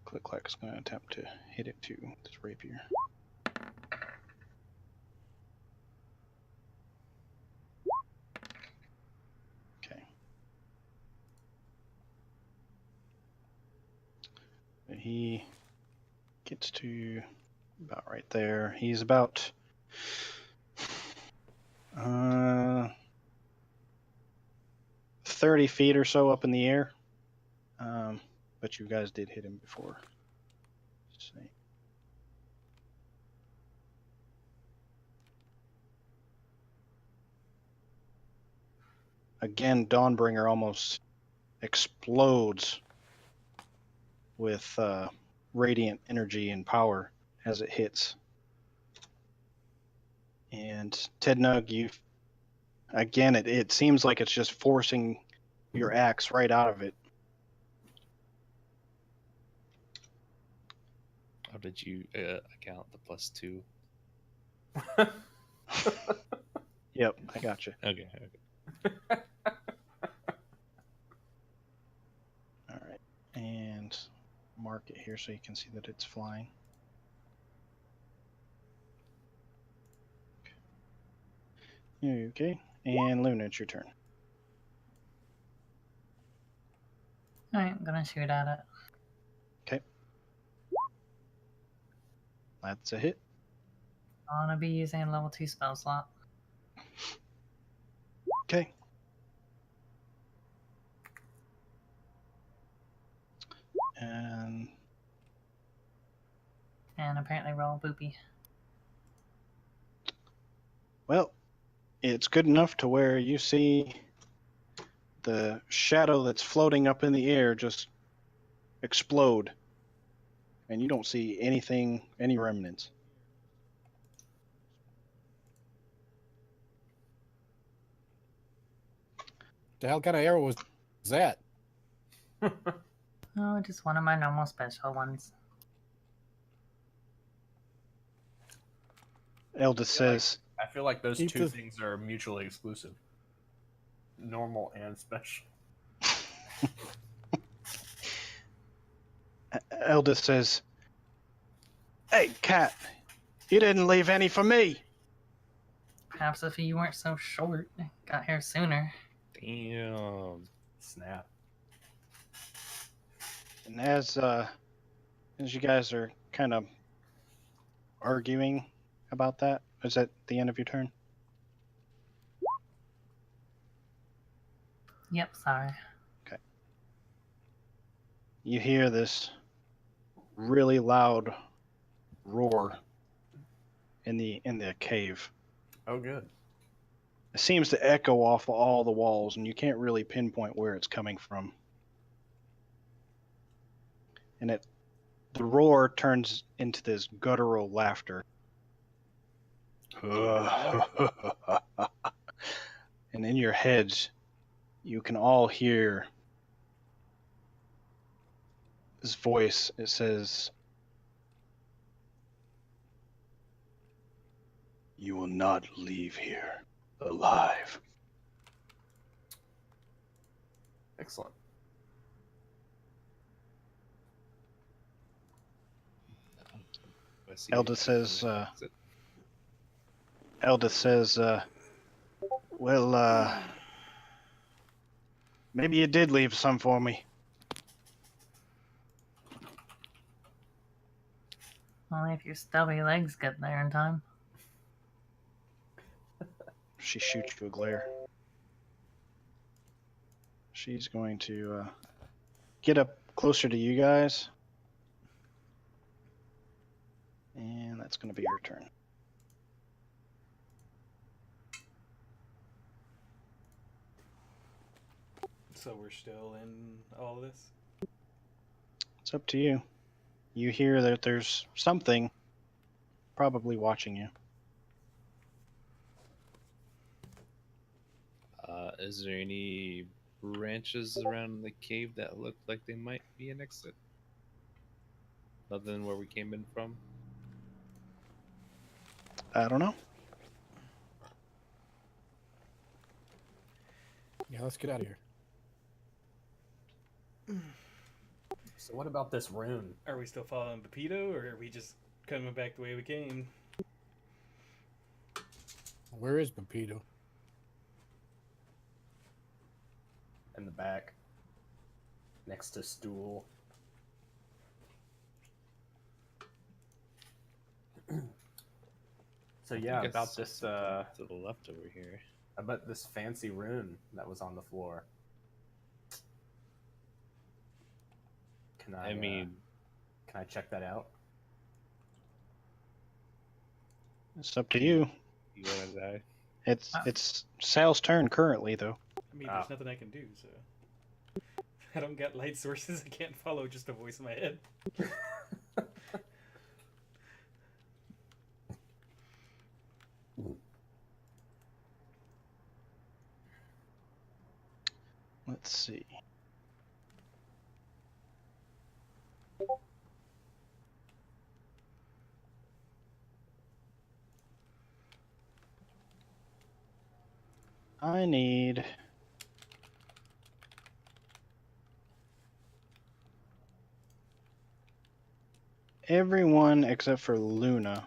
Click Clack is going to attempt to hit it too with this rapier. Okay. And he gets to about right there. He's about 30 feet or so up in the air. But you guys did hit him before. Let's see. Again, Dawnbringer almost explodes with radiant energy and power as it hits. And Tednug, you again, it seems like it's just forcing your axe right out of it. How did you account the +2? Yep, I got you. Okay. All right, and mark it here so you can see that it's flying. Okay, and Luna, it's your turn. Alright, I'm gonna shoot at it. That's a hit. I'm gonna be using a level 2 spell slot. Okay. And apparently roll boopy. well, it's good enough to where you see the shadow that's floating up in the air just explode. And you don't see anything, any remnants. The hell kind of arrow was that? Oh, just one of my normal special ones. Eldest says, I feel like those Keep two the- things are mutually exclusive. Normal and special. Eldest says, "Hey, cat, you didn't leave any for me." Perhaps if you weren't so short, got here sooner. Damn. Snap. And as you guys are kind of arguing about that, is that the end of your turn? Yep, sorry. You hear this really loud roar in the cave, Oh, good. It seems to echo off all the walls, and you can't really pinpoint where it's coming from. And the roar turns into this guttural laughter. And in your heads, you can all hear this voice. It says, "You will not leave here alive." Excellent. I see Eldith says, well, maybe you did leave some for me. Only if your stubby legs get there in time. She shoots you a glare. She's going to get up closer to you guys. And that's going to be her turn. So we're still in all of this? It's up to you. You hear that there's something probably watching you. Is there any branches around the cave that look like they might be an exit? Other than where we came in from? I don't know. Yeah, let's get out of here. So what about this rune? Are we still following Pepito, or are we just coming back the way we came? Where is Pepito? In the back, next to stool. So yeah, I guess about this to the left over here. about this fancy rune that was on the floor. Can I can I check that out? It's up to you. You wanna die? It's Sal's turn currently, though. I mean, there's nothing I can do, so. I don't got light sources. I can't follow just a voice in my head. Let's see. I need everyone except for Luna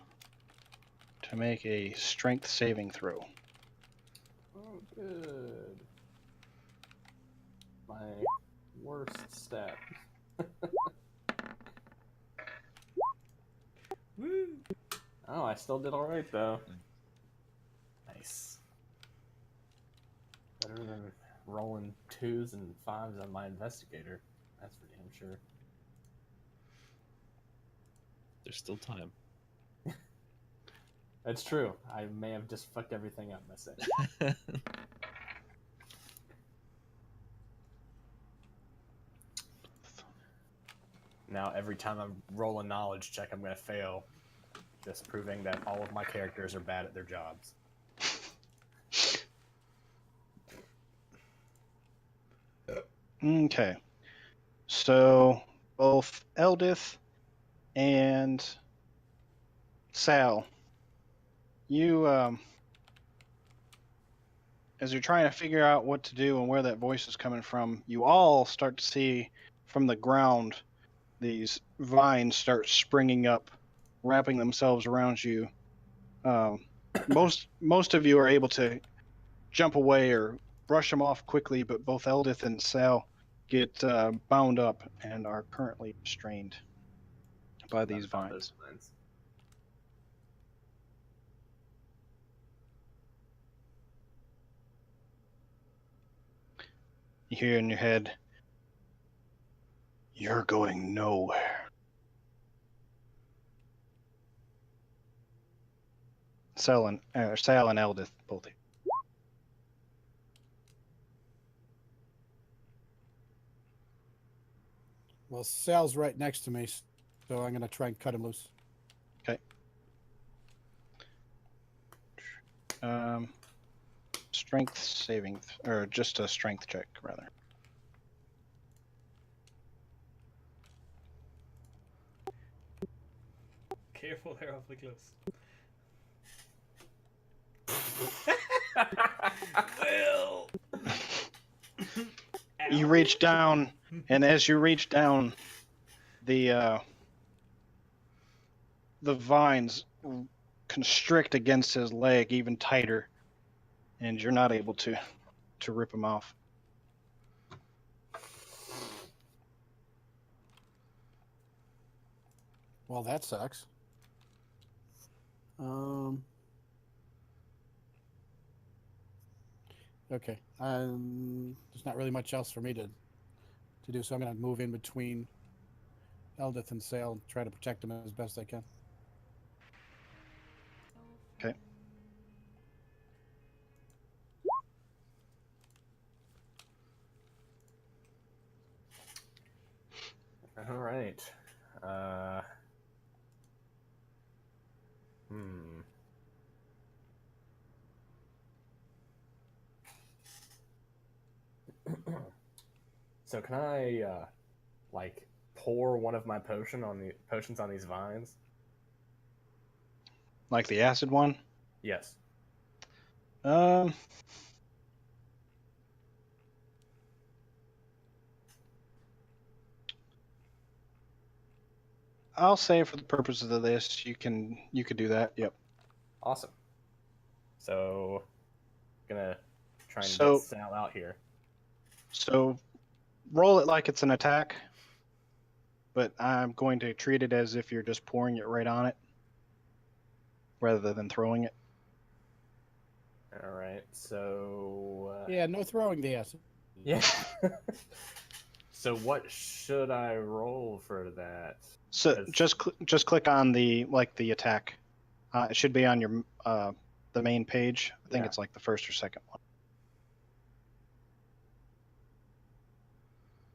to make a strength saving throw. Oh, good. My worst stat. Woo! Oh, I still did all right though. Nice. Better than rolling 2s and 5s on my investigator. That's for damn sure. There's still time. That's true. I may have just fucked everything up by saying. Now every time I roll a knowledge check, I'm gonna fail, just proving that all of my characters are bad at their jobs. Okay. So both Eldith and Sal, you as you're trying to figure out what to do and where that voice is coming from, you all start to see from the ground these vines start springing up, wrapping themselves around you. Most of you are able to jump away or brush them off quickly, but both Eldith and Sal get bound up and are currently restrained by these About vines. those vines. You hear in your head, "You're going nowhere." Sal and Eldith both. Well, Sal's right next to me, so I'm gonna try and cut him loose. Okay. Strength saving, or just a strength check, rather. Careful, they're awfully close. Well. You reach down, and as you reach down, the vines constrict against his leg even tighter, and you're not able to rip him off. Well, that sucks. Okay. There's not really much else for me to do, so I'm gonna move in between Eldith and Sale and try to protect him as best I can. Okay. All right. So can I like pour one of my potions on these vines? Like the acid one? Yes. I'll say for the purposes of this, you could do that. Yep. Awesome. So, gonna try and So- get Sal out here. So roll it like it's an attack, but I'm going to treat it as if you're just pouring it right on it rather than throwing it. All right. So. Yeah, no throwing the acid. Yeah. So what should I roll for that? So As- just click on the attack. It should be on your the main page. I think Yeah. it's like the first or second one.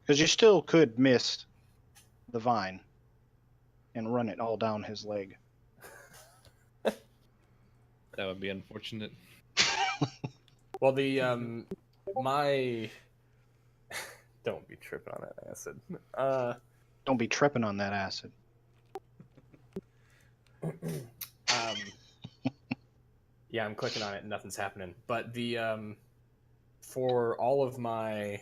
Because you still could miss the vine and run it all down his leg. That would be unfortunate. Well, the my don't be tripping on that acid. Don't be tripping on that acid. Yeah, I'm clicking on it and nothing's happening. But the for all of my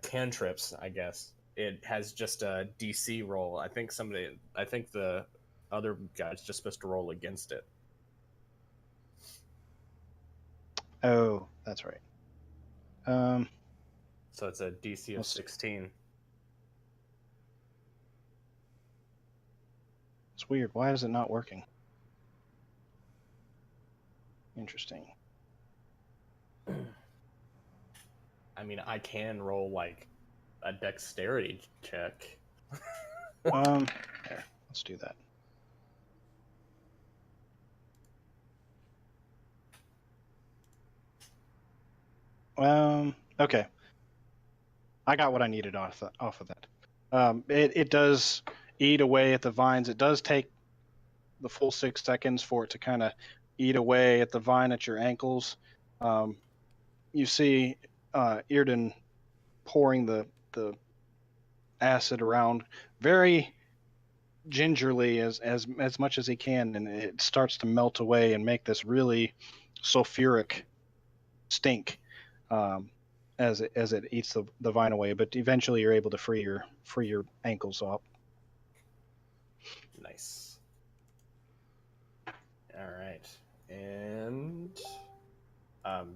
cantrips, I guess it has just a DC roll. I think the other guy's just supposed to roll against it. Oh, that's right. So it's a DC of Let's see. 16. It's weird. Why is it not working? Interesting. I mean, I can roll like a dexterity check. Here, let's do that. Okay. I got what I needed off of that. It does eat away at the vines. It does take the full 6 seconds for it to kind of eat away at the vine at your ankles. You see Earden pouring the acid around very gingerly as much as he can, and it starts to melt away and make this really sulfuric stink as it eats the vine away. But eventually, you're able to free your ankles up. Nice. All right, and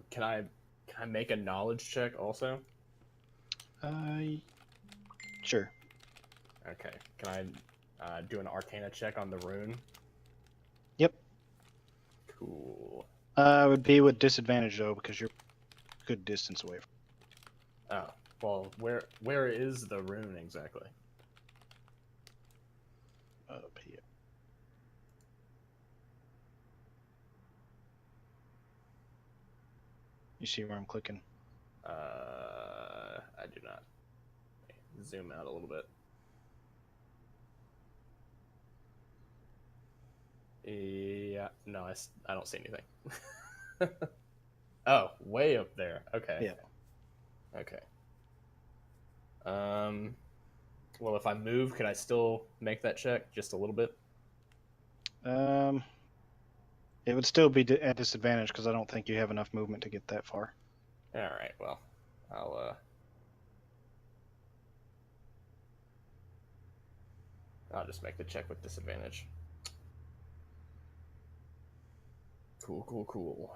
can I make a knowledge check also? Sure. Okay. Can I do an Arcana check on the rune? Yep. Cool. It would be with disadvantage though, because you're a good distance away from. Oh, well, where is the rune exactly? Up here. You see where I'm clicking? I do not. Zoom out a little bit. Yeah, no, I don't see anything. Oh, way up there. Okay. Yeah. Okay. Well, if I move, can I still make that check just a little bit? It would still be at disadvantage because I don't think you have enough movement to get that far. All right. Well, I'll just make the check with disadvantage. Cool.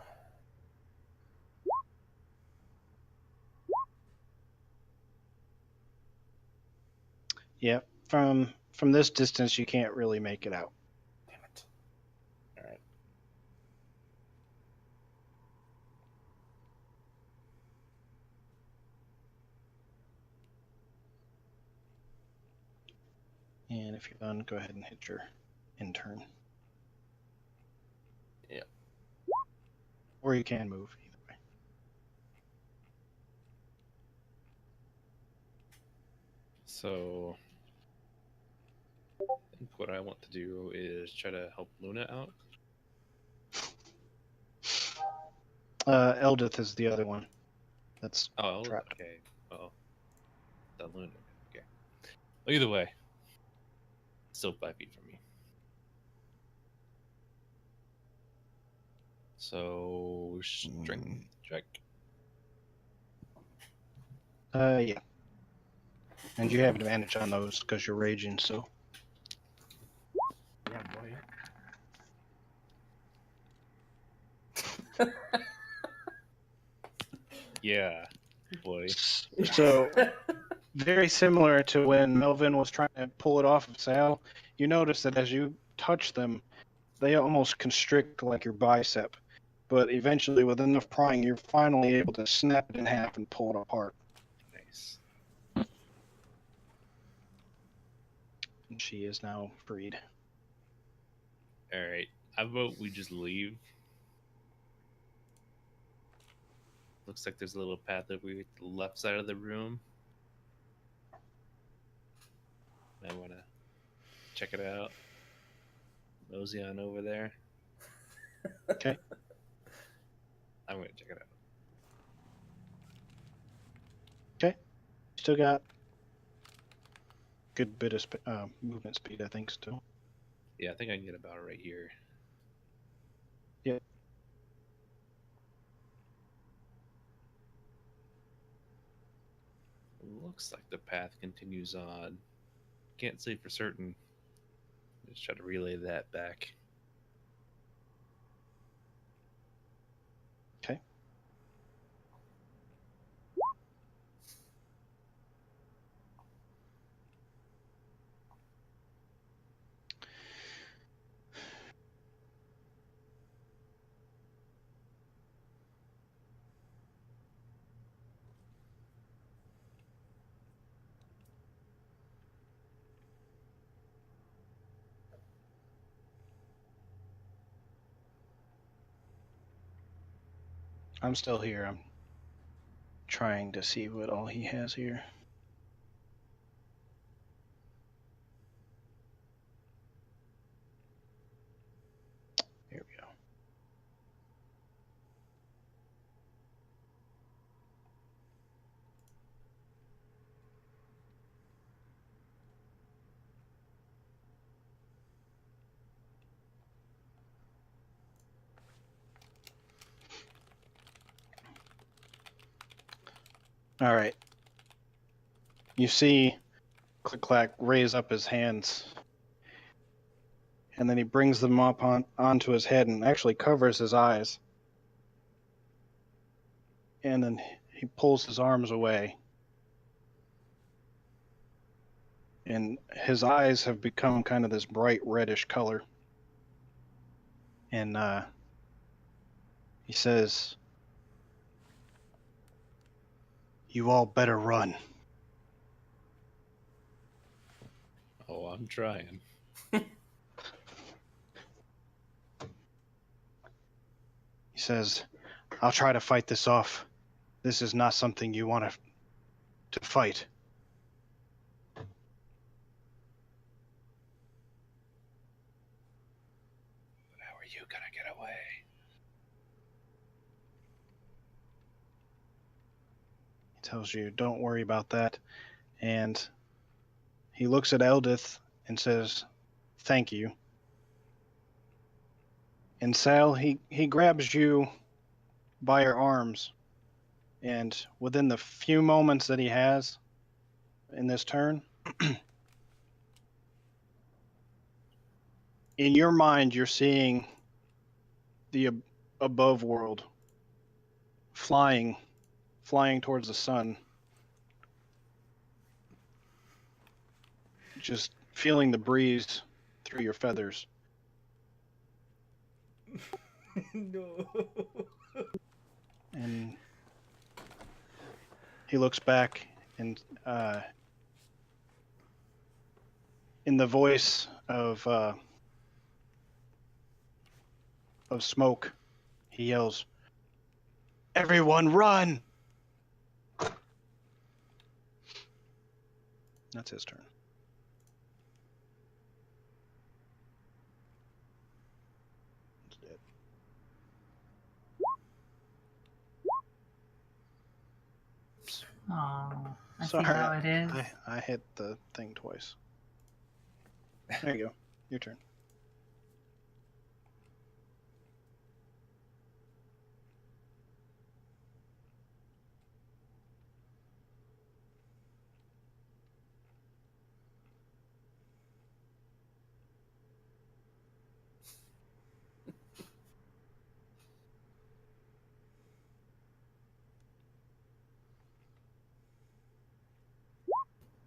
Yeah, from this distance, you can't really make it out. Damn it. All right. And if you're done, go ahead and hit your intern. Yeah. Or you can move either way. So, I think what I want to do is try to help Luna out. Eldith is the other one. That's Oh, trapped. okay. Well, that Luna. Okay. Well, either way, still 5 feet from me. So, strength check. Yeah. And you have advantage on those because you're raging, so. Yeah, boy. Yeah, boy. So, very similar to when Melvin was trying to pull it off of Sal, you notice that as you touch them, they almost constrict like your bicep. But eventually, with enough prying, you're finally able to snap it in half and pull it apart. Nice. And she is now freed. All right. How about we just leave? Looks like there's a little path over to the left side of the room. I want to check it out. Mosey on over there. Okay. I'm going to check it out. Still got good bit of movement speed, I think, still. Yeah, I think I can get about right here. Yeah. Looks like the path continues on. Can't say for certain. Just try to relay that back. Okay. I'm still here. I'm trying to see what all he has here. Here we go. All right. You see Click Clack raise up his hands, and then he brings them up onto his head and actually covers his eyes. And then he pulls his arms away. And his eyes have become kind of this bright reddish color. And he says, "You all better run." Oh, I'm trying. He says, I'll try to fight this off. This is not something you want to fight. How are you gonna get away? He tells you, don't worry about that. And he looks at Eldith and says, thank you. And Sal, he grabs you by your arms. And within the few moments that he has in this turn, in your mind, you're seeing the above world flying towards the sun. Just feeling the breeze through your feathers. No. And he looks back and in the voice of Smoke, he yells, "Everyone run!" That's his turn. It's dead. Oh, I see Sorry, how it is. I hit the thing twice. There you go. Your turn.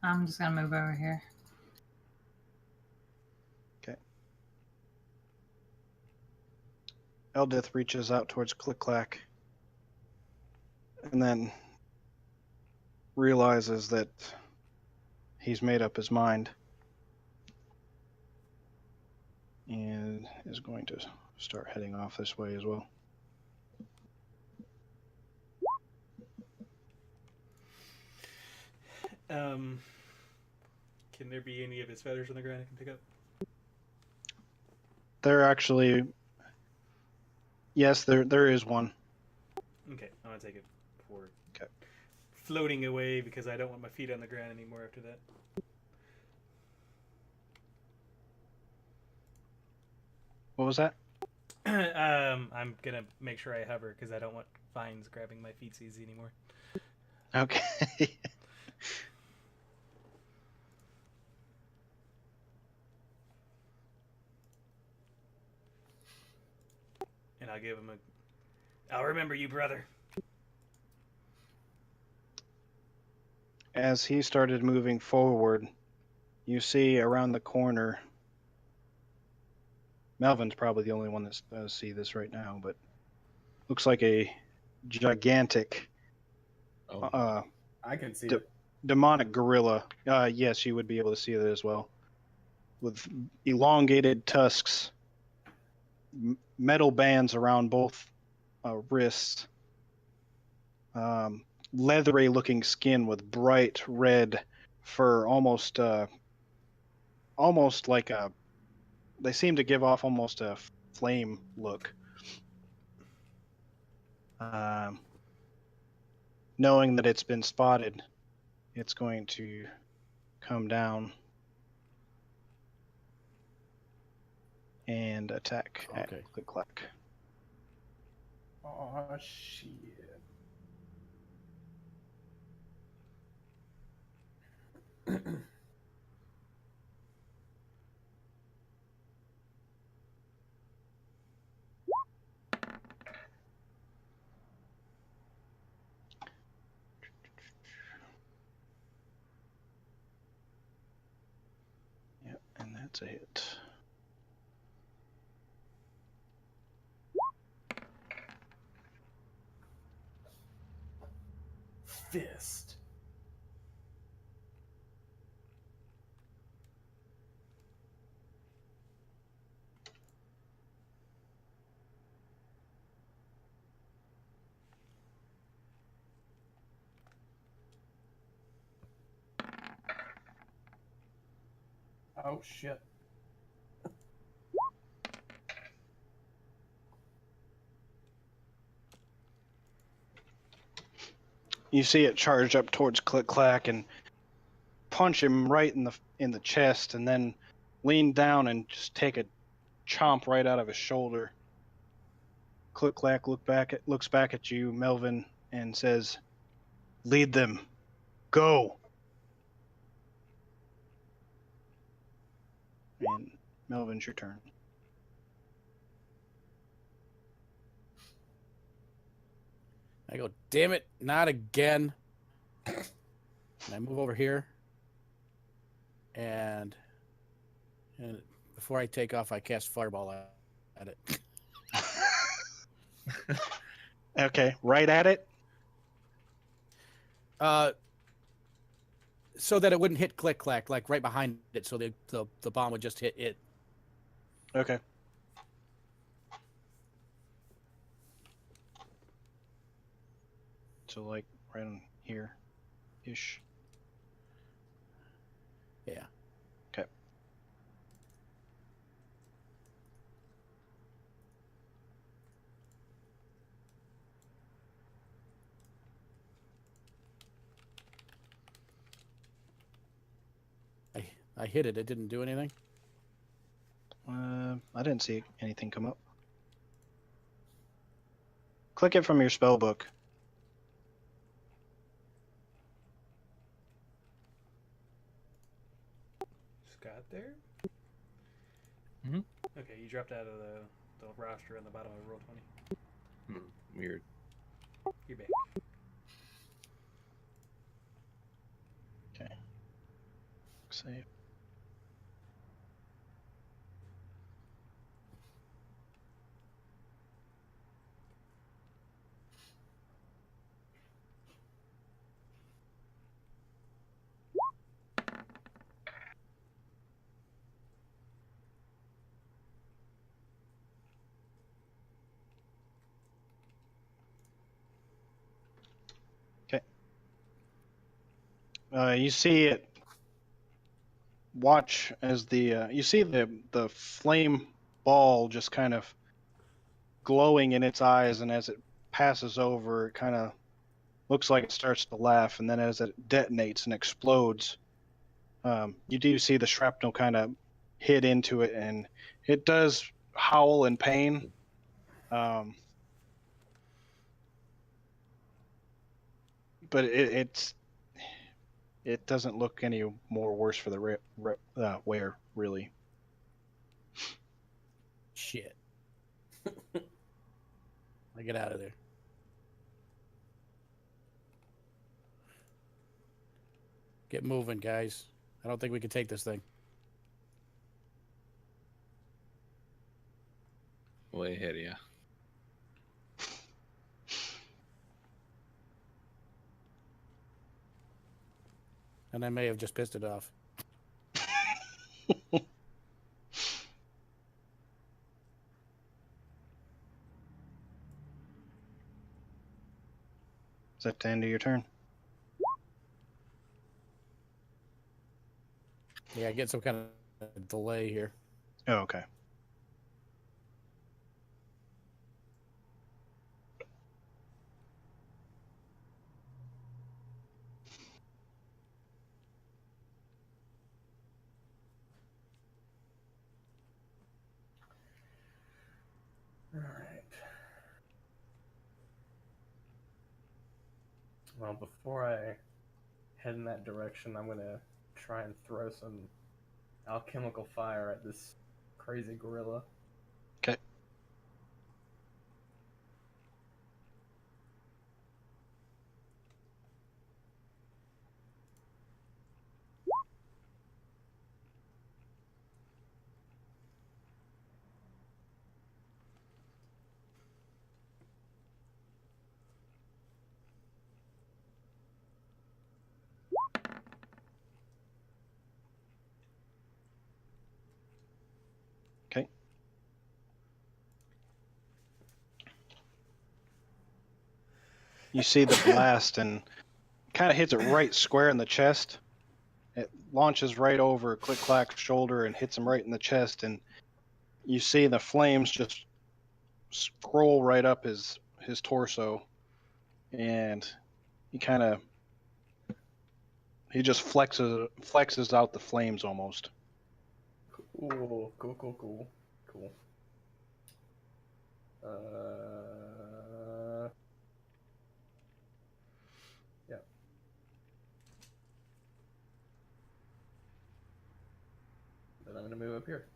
I'm just gonna move over here. Eldith reaches out towards Click Clack and then realizes that he's made up his mind and is going to start heading off this way as well. Can there be any of his feathers on the ground I can pick up? There actually, yes, there is one. Okay, I'm gonna take it forward. Okay. Floating away because I don't want my feet on the ground anymore after that. What was that? I'm gonna make sure I hover because I don't want vines grabbing my feetsies anymore. Okay. And I'll give him a. I'll remember you, brother. As he started moving forward, you see around the corner. Melvin's probably the only one that does see this right now, but looks like a gigantic Oh, I can see D- it. demonic gorilla. Yes, you would be able to see that as well. With elongated tusks, metal bands around both wrists, leathery looking skin with bright red fur, almost like a. They seem to give off almost a flame look. Knowing that it's been spotted, it's going to come down and attack at Okay. Click Clack. Oh shit! Yep, and that's a hit. Fist. Oh shit. You see it charge up towards Click Clack and punch him right in the chest, and then lean down and just take a chomp right out of his shoulder. Click Clack looks back at you, Melvin, and says, "Lead them. Go." And Melvin's your turn. I go, damn it, not again. And I move over here. And before I take off, I cast Fireball at it. Okay, right at it. So that it wouldn't hit Click Clack, like right behind it, so the bomb would just hit it. Okay. So like right on here, ish. Yeah. Okay. I hit it. It didn't do anything. I didn't see anything come up. Click it from your spell book. Scott there? Mhm. Okay, you dropped out of the roster on the bottom of Roll20. Weird. You're back. Okay. Save. You see it. Watch as you see the flame ball just kind of glowing in its eyes, and as it passes over, it kind of looks like it starts to laugh, and then as it detonates and explodes, you do see the shrapnel kind of hit into it, and it does howl in pain. But it doesn't look any more worse for the wearer, really. Shit. I get out of there. Get moving, guys. I don't think we can take this thing. Way ahead of you. And I may have just pissed it off. Is that the end of your turn? Yeah, I get some kind of delay here. Oh, okay. All right. Well, before I head in that direction, I'm gonna try and throw some alchemical fire at this crazy gorilla. Okay. Okay. You see the blast and kind of hits it right square in the chest. launches right over Click Clack's shoulder and hits him right in the chest, and you see the flames just scroll right up his torso, and he just flexes out the flames almost. Cool. Yeah. Then I'm gonna move up here.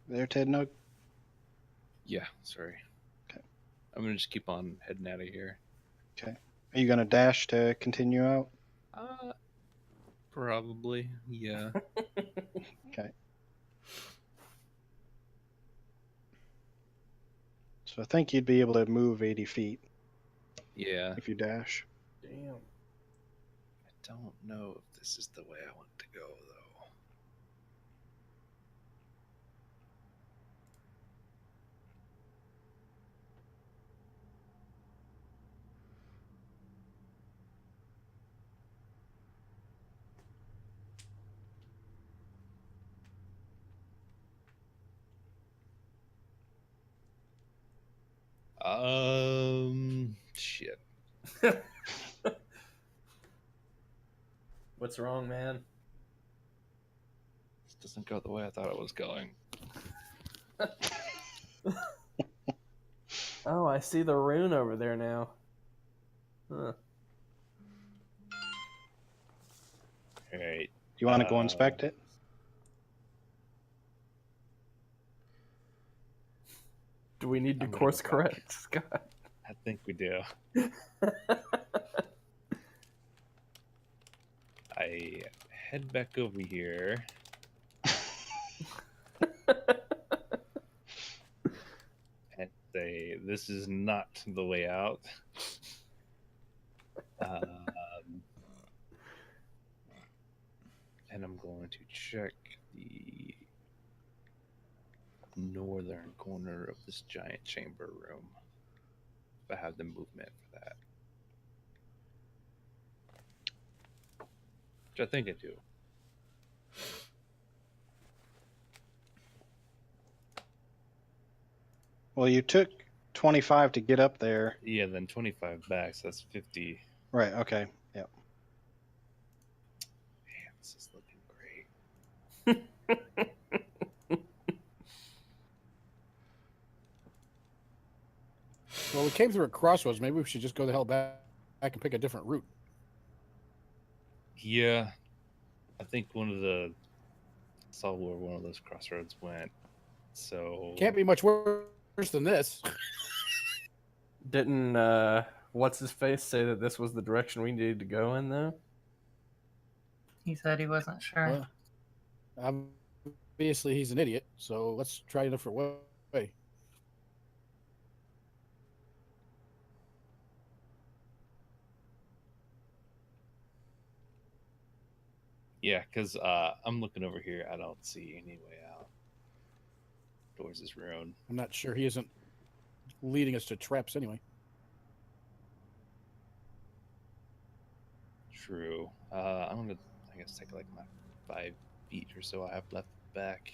There, Ted Nug? Yeah, sorry. Okay. I'm gonna just keep on heading out of here. Okay. Are you gonna dash to continue out? Probably. Yeah. Okay. So I think you'd be able to move 80 feet Yeah. if you dash. Damn. I don't know if this is the way I want to go, though. Shit. What's wrong, man? This doesn't go the way I thought it was going. Oh, I see the rune over there now. Huh. Alright. You want to go inspect it? Do we need to I'm gonna course go back. correct, Scott? I think we do. I head back over here. And say, this is not the way out. And I'm going to check the northern corner of this giant chamber room. If I have the movement for that. Which I think I do. Well, you took 25 to get up there. Yeah, then 25 back, so that's 50. Right, okay. Yep. Man, this is looking great. Well, we came through a crossroads. Maybe we should just go the hell back and pick a different route. Yeah. I think saw where one of those crossroads went. So Can't be much worse than this. Didn't what's his face say that this was the direction we needed to go in though? He said he wasn't sure. Well, obviously, he's an idiot. So let's try a different way. yeah, because I'm looking over here. I don't see any way out. Doors is ruined. I'm not sure he isn't leading us to traps anyway. True. I'm gonna, I guess, take like my 5 feet or so I have left back.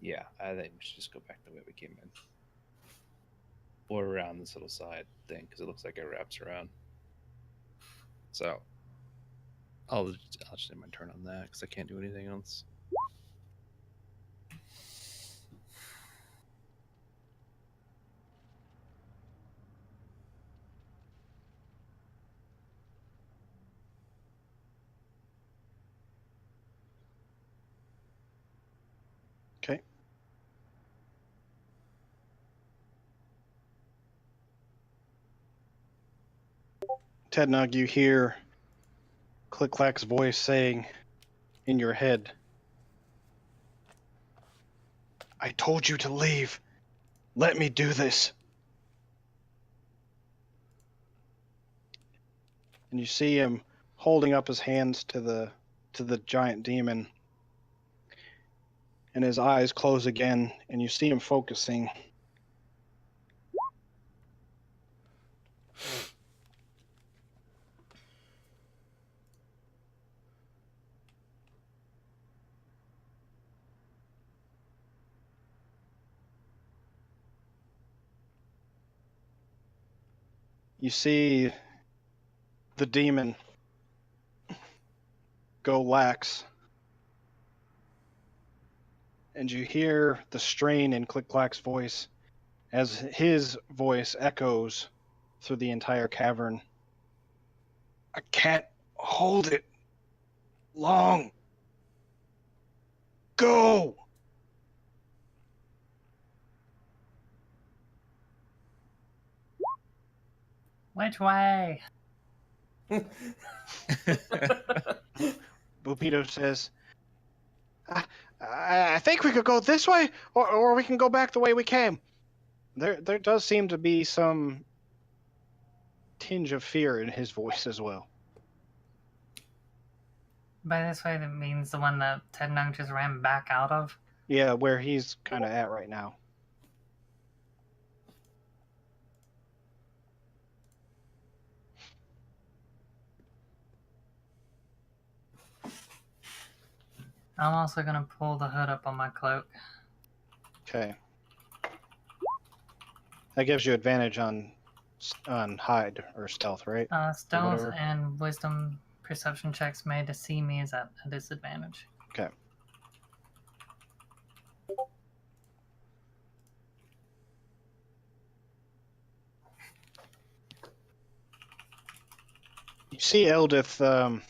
Yeah, I think we should just go back the way we came in. Or around this little side thing, because it looks like it wraps around. So, I'll just end my turn on that, because I can't do anything else. Okay. Ted Nug, you hear Click Clack's voice saying in your head, I told you to leave. Let me do this. And you see him holding up his hands to the giant demon. And his eyes close again, and you see him focusing. You see the demon go lax. And you hear the strain in Click Clack's voice as his voice echoes through the entire cavern. I can't hold it long. Go! Which way? Bupito says, I think we could go this way, or we can go back the way we came. There does seem to be some tinge of fear in his voice as well. By this way, that means the one that Ted Nung just ran back out of. Yeah, where he's kind of at right now. I'm also gonna pull the hood up on my cloak. Okay. That gives you advantage on hide or stealth, right? Stealth whatever. and wisdom perception checks made to see me is at a disadvantage. Okay. You see Eldith,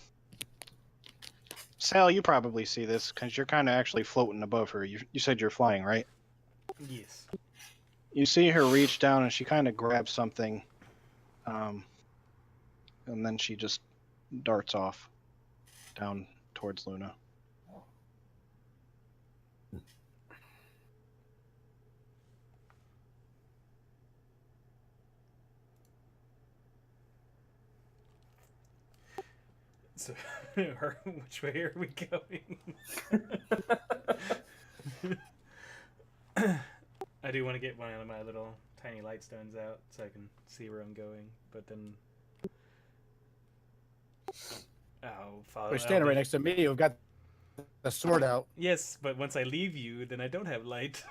Sal, you probably see this because you're kind of actually floating above her. You said you're flying, right? Yes. You see her reach down and she kind of grabs something, and then she just darts off down towards Luna. So, which way are we going? I do want to get one of my little tiny light stones out so I can see where I'm going, but then... Oh, Father. We're standing right next to me. We've got the sword out. Yes, but once I leave you, then I don't have light.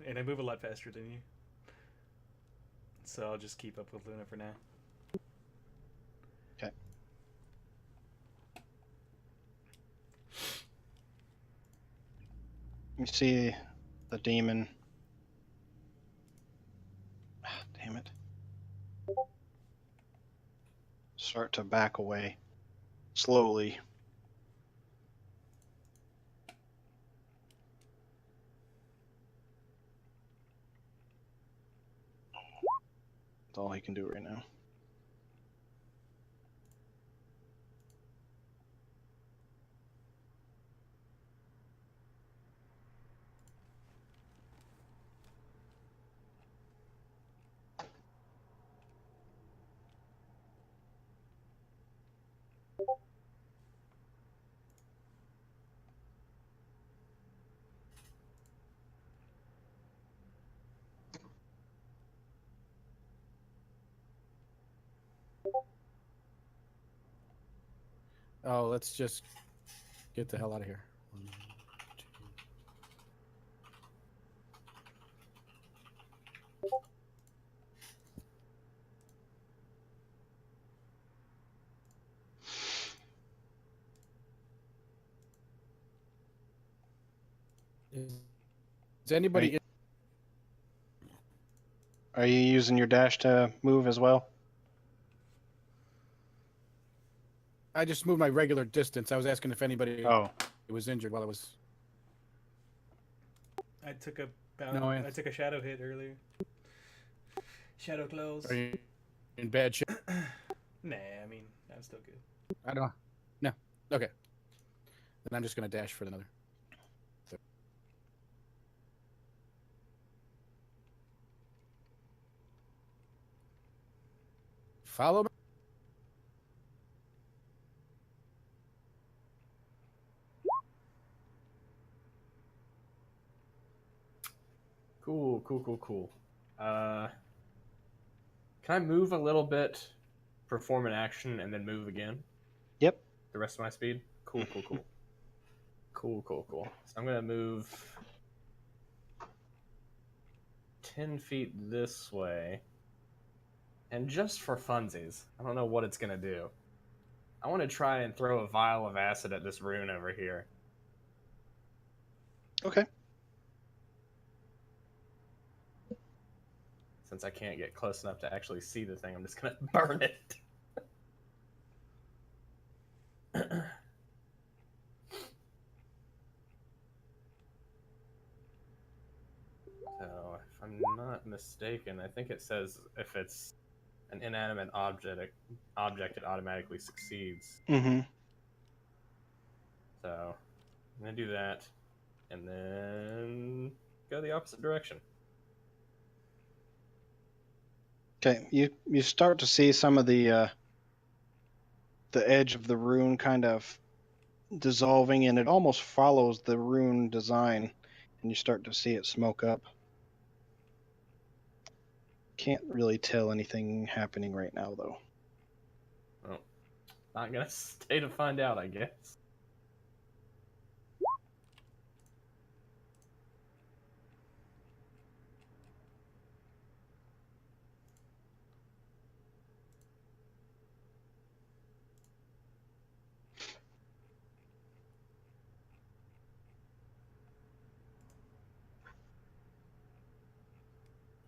And I move a lot faster than you. So I'll just keep up with Luna for now. Okay. You see the demon. Damn it. Start to back away slowly. That's all he can do right now. Oh, let's just get the hell out of here. 1, 2. Is anybody? Right. Are you using your dash to move as well? I just moved my regular distance. I was asking if anybody Oh, was injured while I was. I took a No, I took a shadow hit earlier. Shadow close. Are you in bad shape? Nah, I mean, I'm still good. I don't. No. Okay. Then I'm just gonna dash for another. Follow me. Cool, cool, cool, cool. Can I move a little bit, perform an action, and then move again? Yep. The rest of my speed? Cool, cool, cool. Cool, cool, cool. So I'm gonna move 10 feet this way. And just for funsies, I don't know what it's gonna do. I want to try and throw a vial of acid at this rune over here. Okay. Since I can't get close enough to actually see the thing, I'm just gonna burn it. So, if I'm not mistaken, I think it says if it's an inanimate object, it automatically succeeds. Mm-hmm. So, I'm gonna do that, and then go the opposite direction. Okay. You start to see some of the edge of the rune kind of dissolving, and it almost follows the rune design, and you start to see it smoke up. Can't really tell anything happening right now, though. Well, not gonna stay to find out, I guess.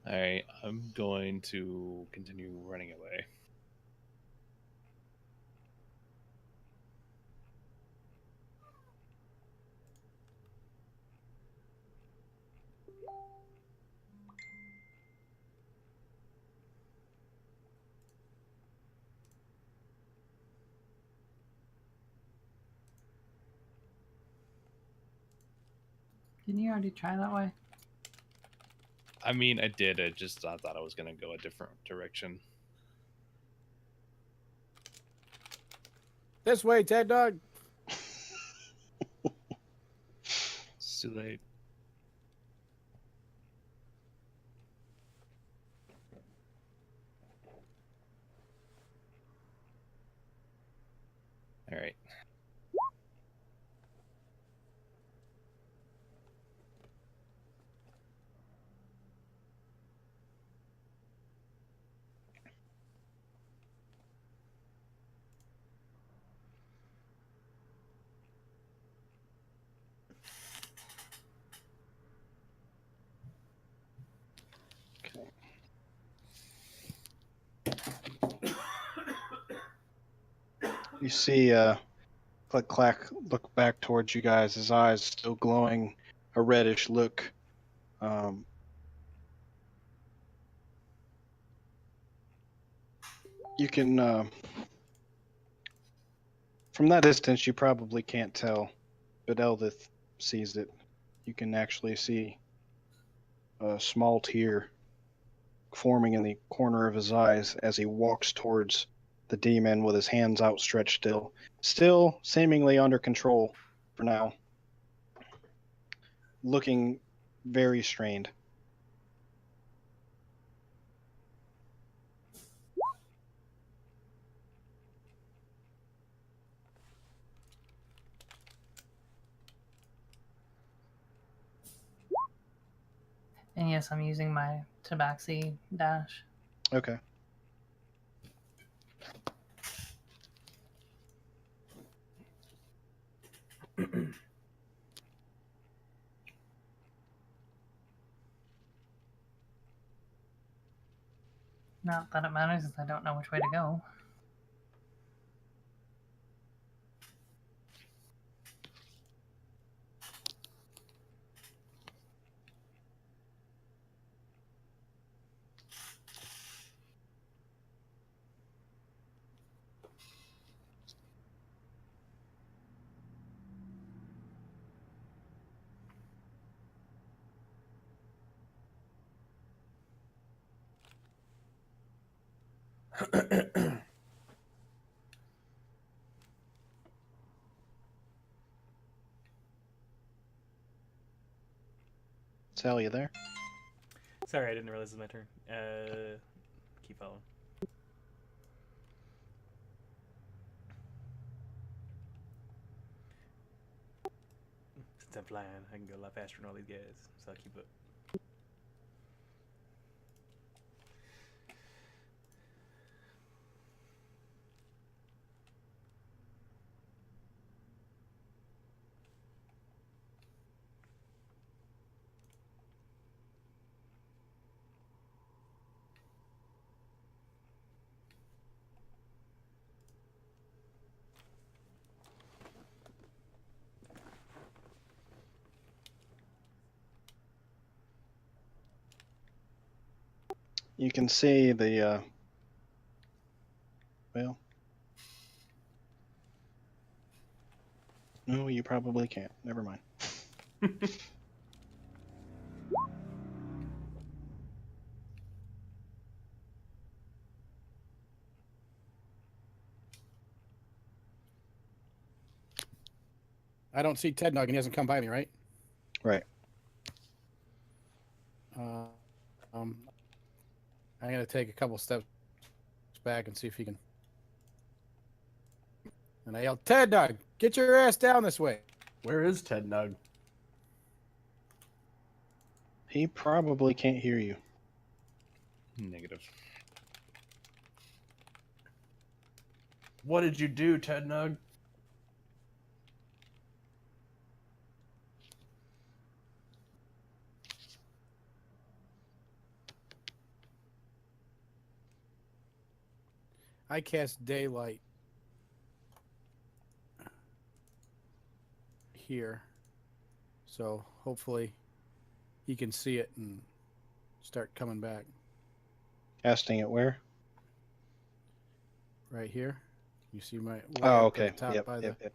All right, I'm going to continue running away. Didn't you already try that way? I mean, I did. I thought I was going to go a different direction. This way, Ted Dog. It's too late. All right. You see Click Clack look back towards you guys, his eyes still glowing a reddish look. You can, from that distance, you probably can't tell, but Eldith sees it. You can actually see a small tear forming in the corner of his eyes as he walks towards the demon with his hands outstretched still seemingly under control for now, looking very strained. And yes, I'm using my Tabaxi dash. Okay. Not that it matters, as I don't know which way to go. Sal, you there? Sorry, I didn't realize it was my turn. Keep following. Since I'm flying, I can go a lot faster than all these guys, so I'll keep up. You can see the, well, no, you probably can't. Never mind. I don't see Ted Nug, and he hasn't come by me, right? Right. I'm gonna take a couple steps back and see if he can. And I yell, Ted Nug, get your ass down this way. Where is Ted Nug? He probably can't hear you. Negative. What did you do, Ted Nug? I cast daylight here, so hopefully he can see it and start coming back. Casting it where? Right here. You see my way Oh, up okay. at the top Yep, by yep, yep.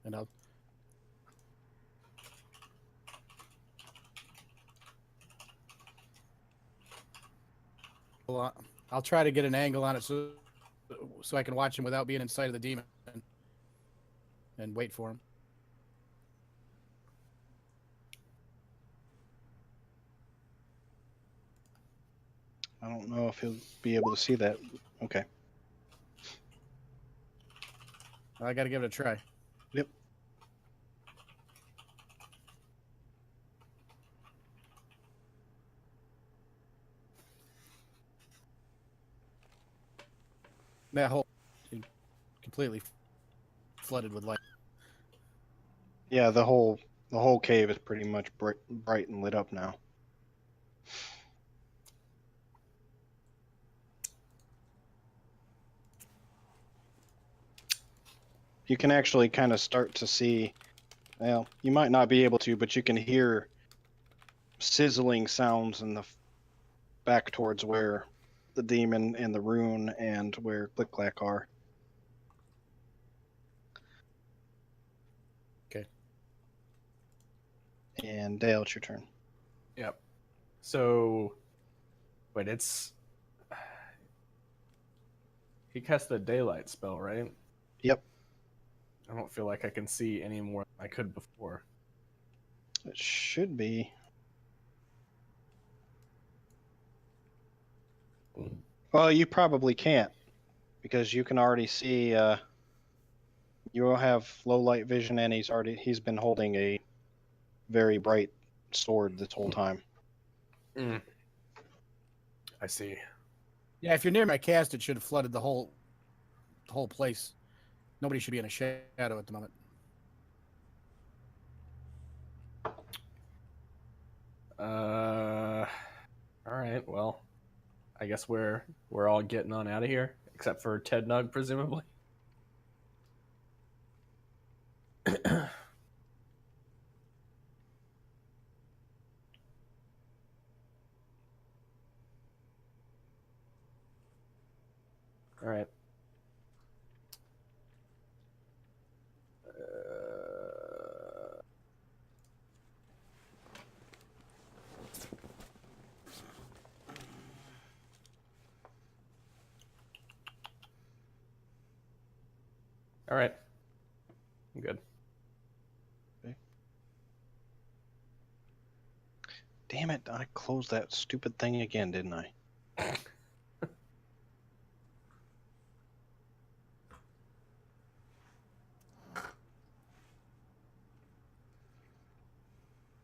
and I'll try to get an angle on it so I can watch him without being in sight of the demon and wait for him. I don't know if he'll be able to see that. Okay. I got to give it a try. Yep. That whole completely flooded with light. Yeah, the whole cave is pretty much bright and lit up now. You can actually kind of start to see, well, you might not be able to, but you can hear sizzling sounds in the back towards where the demon and the rune and where Click Clack are. Okay. And Dale, it's your turn. Yep. So, wait, it's... He cast the daylight spell, right? Yep. I don't feel like I can see any more than I could before. It should be. Well, you probably can't, because you can already see. You will have low light vision, and he's been holding a very bright sword this whole time. I see. Yeah, if you're near my cast, it should have flooded the whole place. Nobody should be in a shadow at the moment. All right. Well, I guess we're all getting on out of here, except for Ted Nug, presumably. All right. All right. I'm good. Damn it! I closed that stupid thing again, didn't I?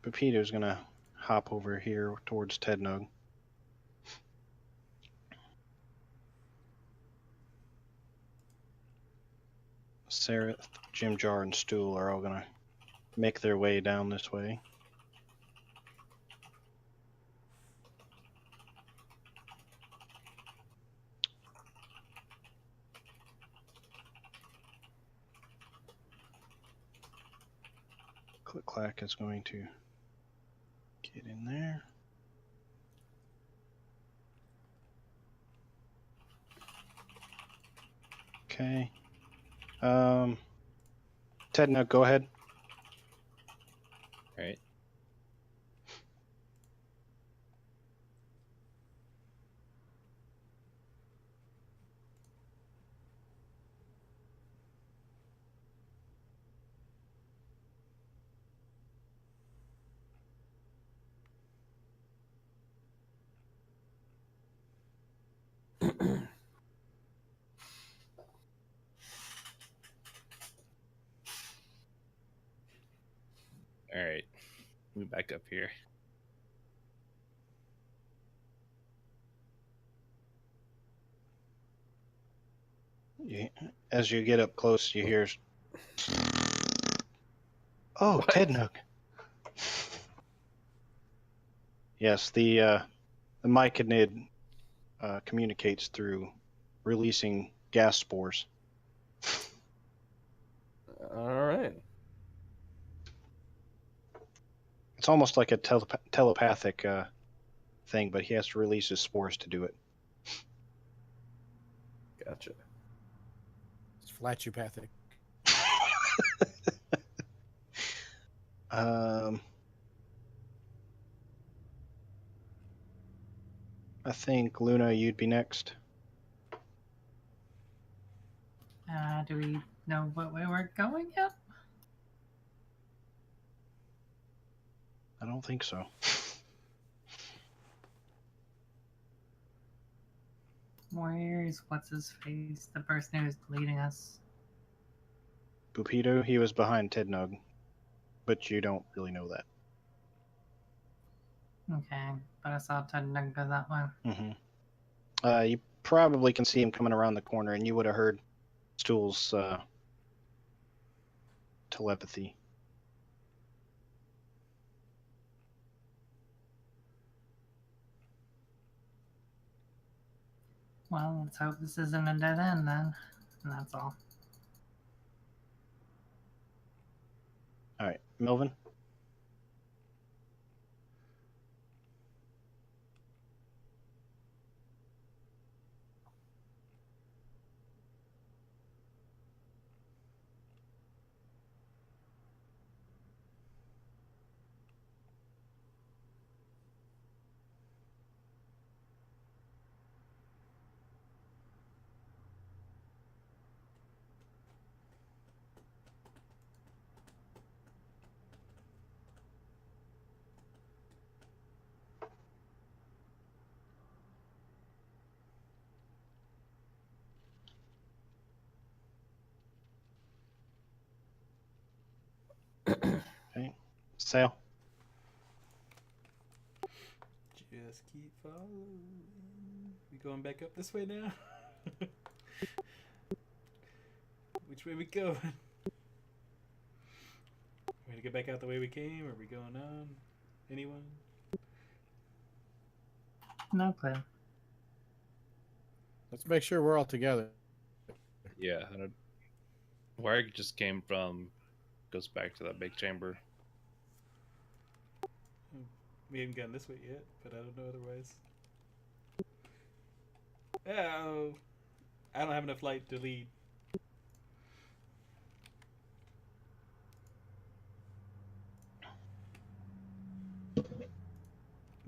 Pepito's gonna hop over here towards Tednug. Sareth, Jim Jar, and Stool are all gonna make their way down this way. Click Clack is going to get in there. Okay. Tednug, go ahead. All right. All right. Move back up here. As you get up close, you hear. Oh, What? Tednug. Yes, the myconid communicates through releasing gas spores. All right. It's almost like a telepathic thing, but he has to release his spores to do it. Gotcha. It's flatupathic. I think Luna, you'd be next. Do we know what way we're going yet? I don't think so. Where's what's his face? The person who's leading us. Bupito, he was behind Tednug, but you don't really know that. Okay, but I saw Ted Nug go that way. Mm-hmm. You probably can see him coming around the corner, and you would have heard Stool's telepathy. Well, let's hope this isn't a dead end then. And that's all. All right, Melvin. Okay, Sale. Just keep following. We going back up this way now? Which way we going? We gonna get back out the way we came? Or are we going on? Anyone? No clue. Let's make sure we're all together. Yeah. Warg just came from goes back to that big chamber. We haven't gotten this way yet, but I don't know otherwise. Oh, I don't have enough light to lead.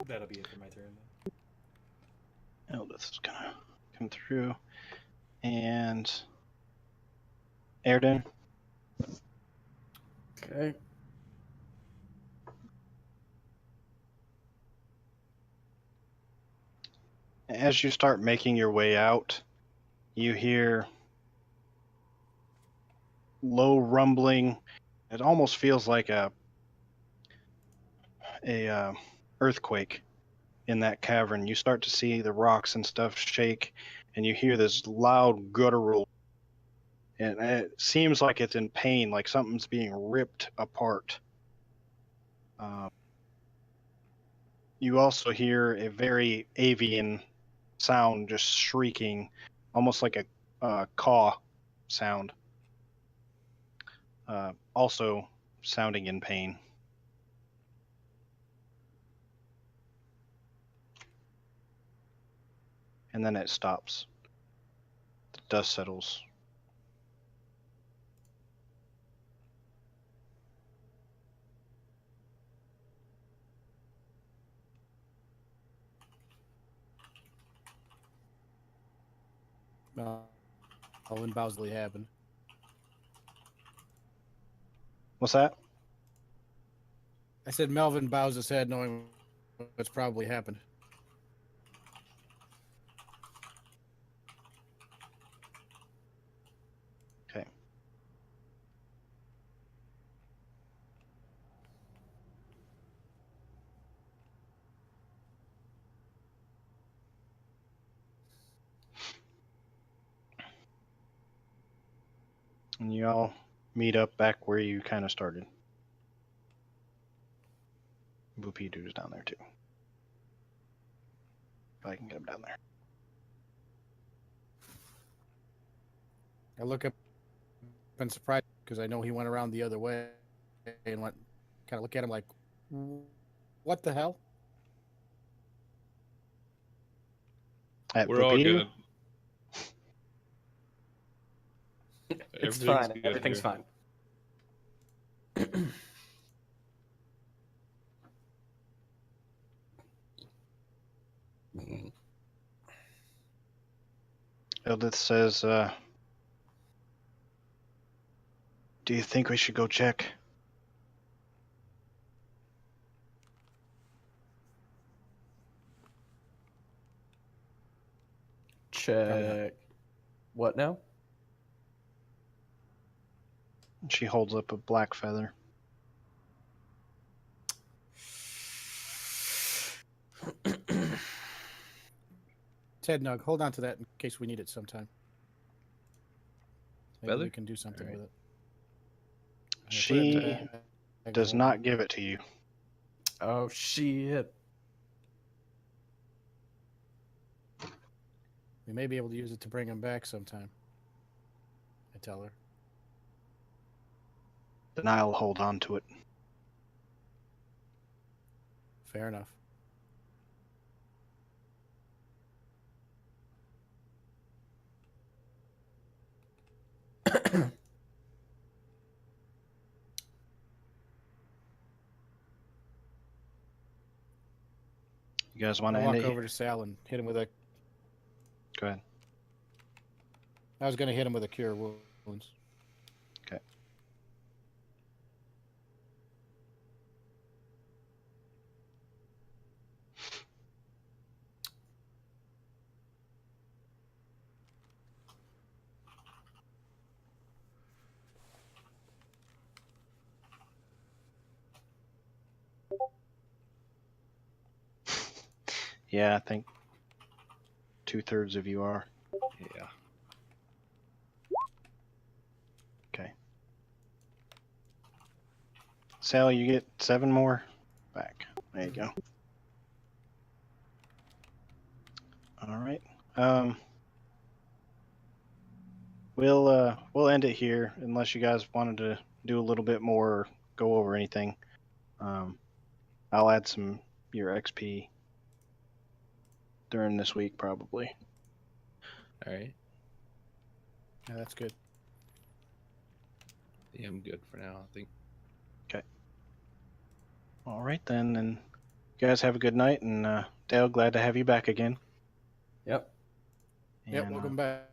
That'll be it for my turn. Eldith is gonna come through, and Airden. Okay. As you start making your way out, you hear low rumbling. It almost feels like a earthquake in that cavern. You start to see the rocks and stuff shake, and you hear this loud guttural, and it seems like it's in pain, like something's being ripped apart. You also hear a very avian sound, just shrieking, almost like a caw sound. Also sounding in pain. And then it stops. The dust settles. When Bowsley happened. What's that? I said Melvin bows his head, knowing what's probably happened. Okay. And you all meet up back where you kind of started. Boopy Doo's down there too. If I can get him down there. I look up and surprised because I know he went around the other way and went kind of look at him like, what the hell? At We're all Boopy Doo? good. It's Everything's fine. good Everything's here. fine. Eldith says, do you think we should go check? Check. What now? And she holds up a black feather. Ted Nug, hold on to that in case we need it sometime. Maybe Feather? we can do something Alright. with it. She does not give it to you. Oh shit. We may be able to use it to bring him back sometime. I tell her. Then I'll hold on to it. Fair enough. You guys want to I'll end walk it? over to Sal and hit him with a. Go ahead. I was going to hit him with a cure wounds. Okay. Yeah, I think 2/3 of you are. Yeah. Okay. Sal, you get 7 more back. There you go. All right. We'll end it here unless you guys wanted to do a little bit more, or go over anything, I'll add some your XP during this week probably. All right. Yeah, that's good. Yeah, I'm good for now. I think. All right then, and you guys have a good night. And Dale, glad to have you back again. Yep. Yep, And, welcome back.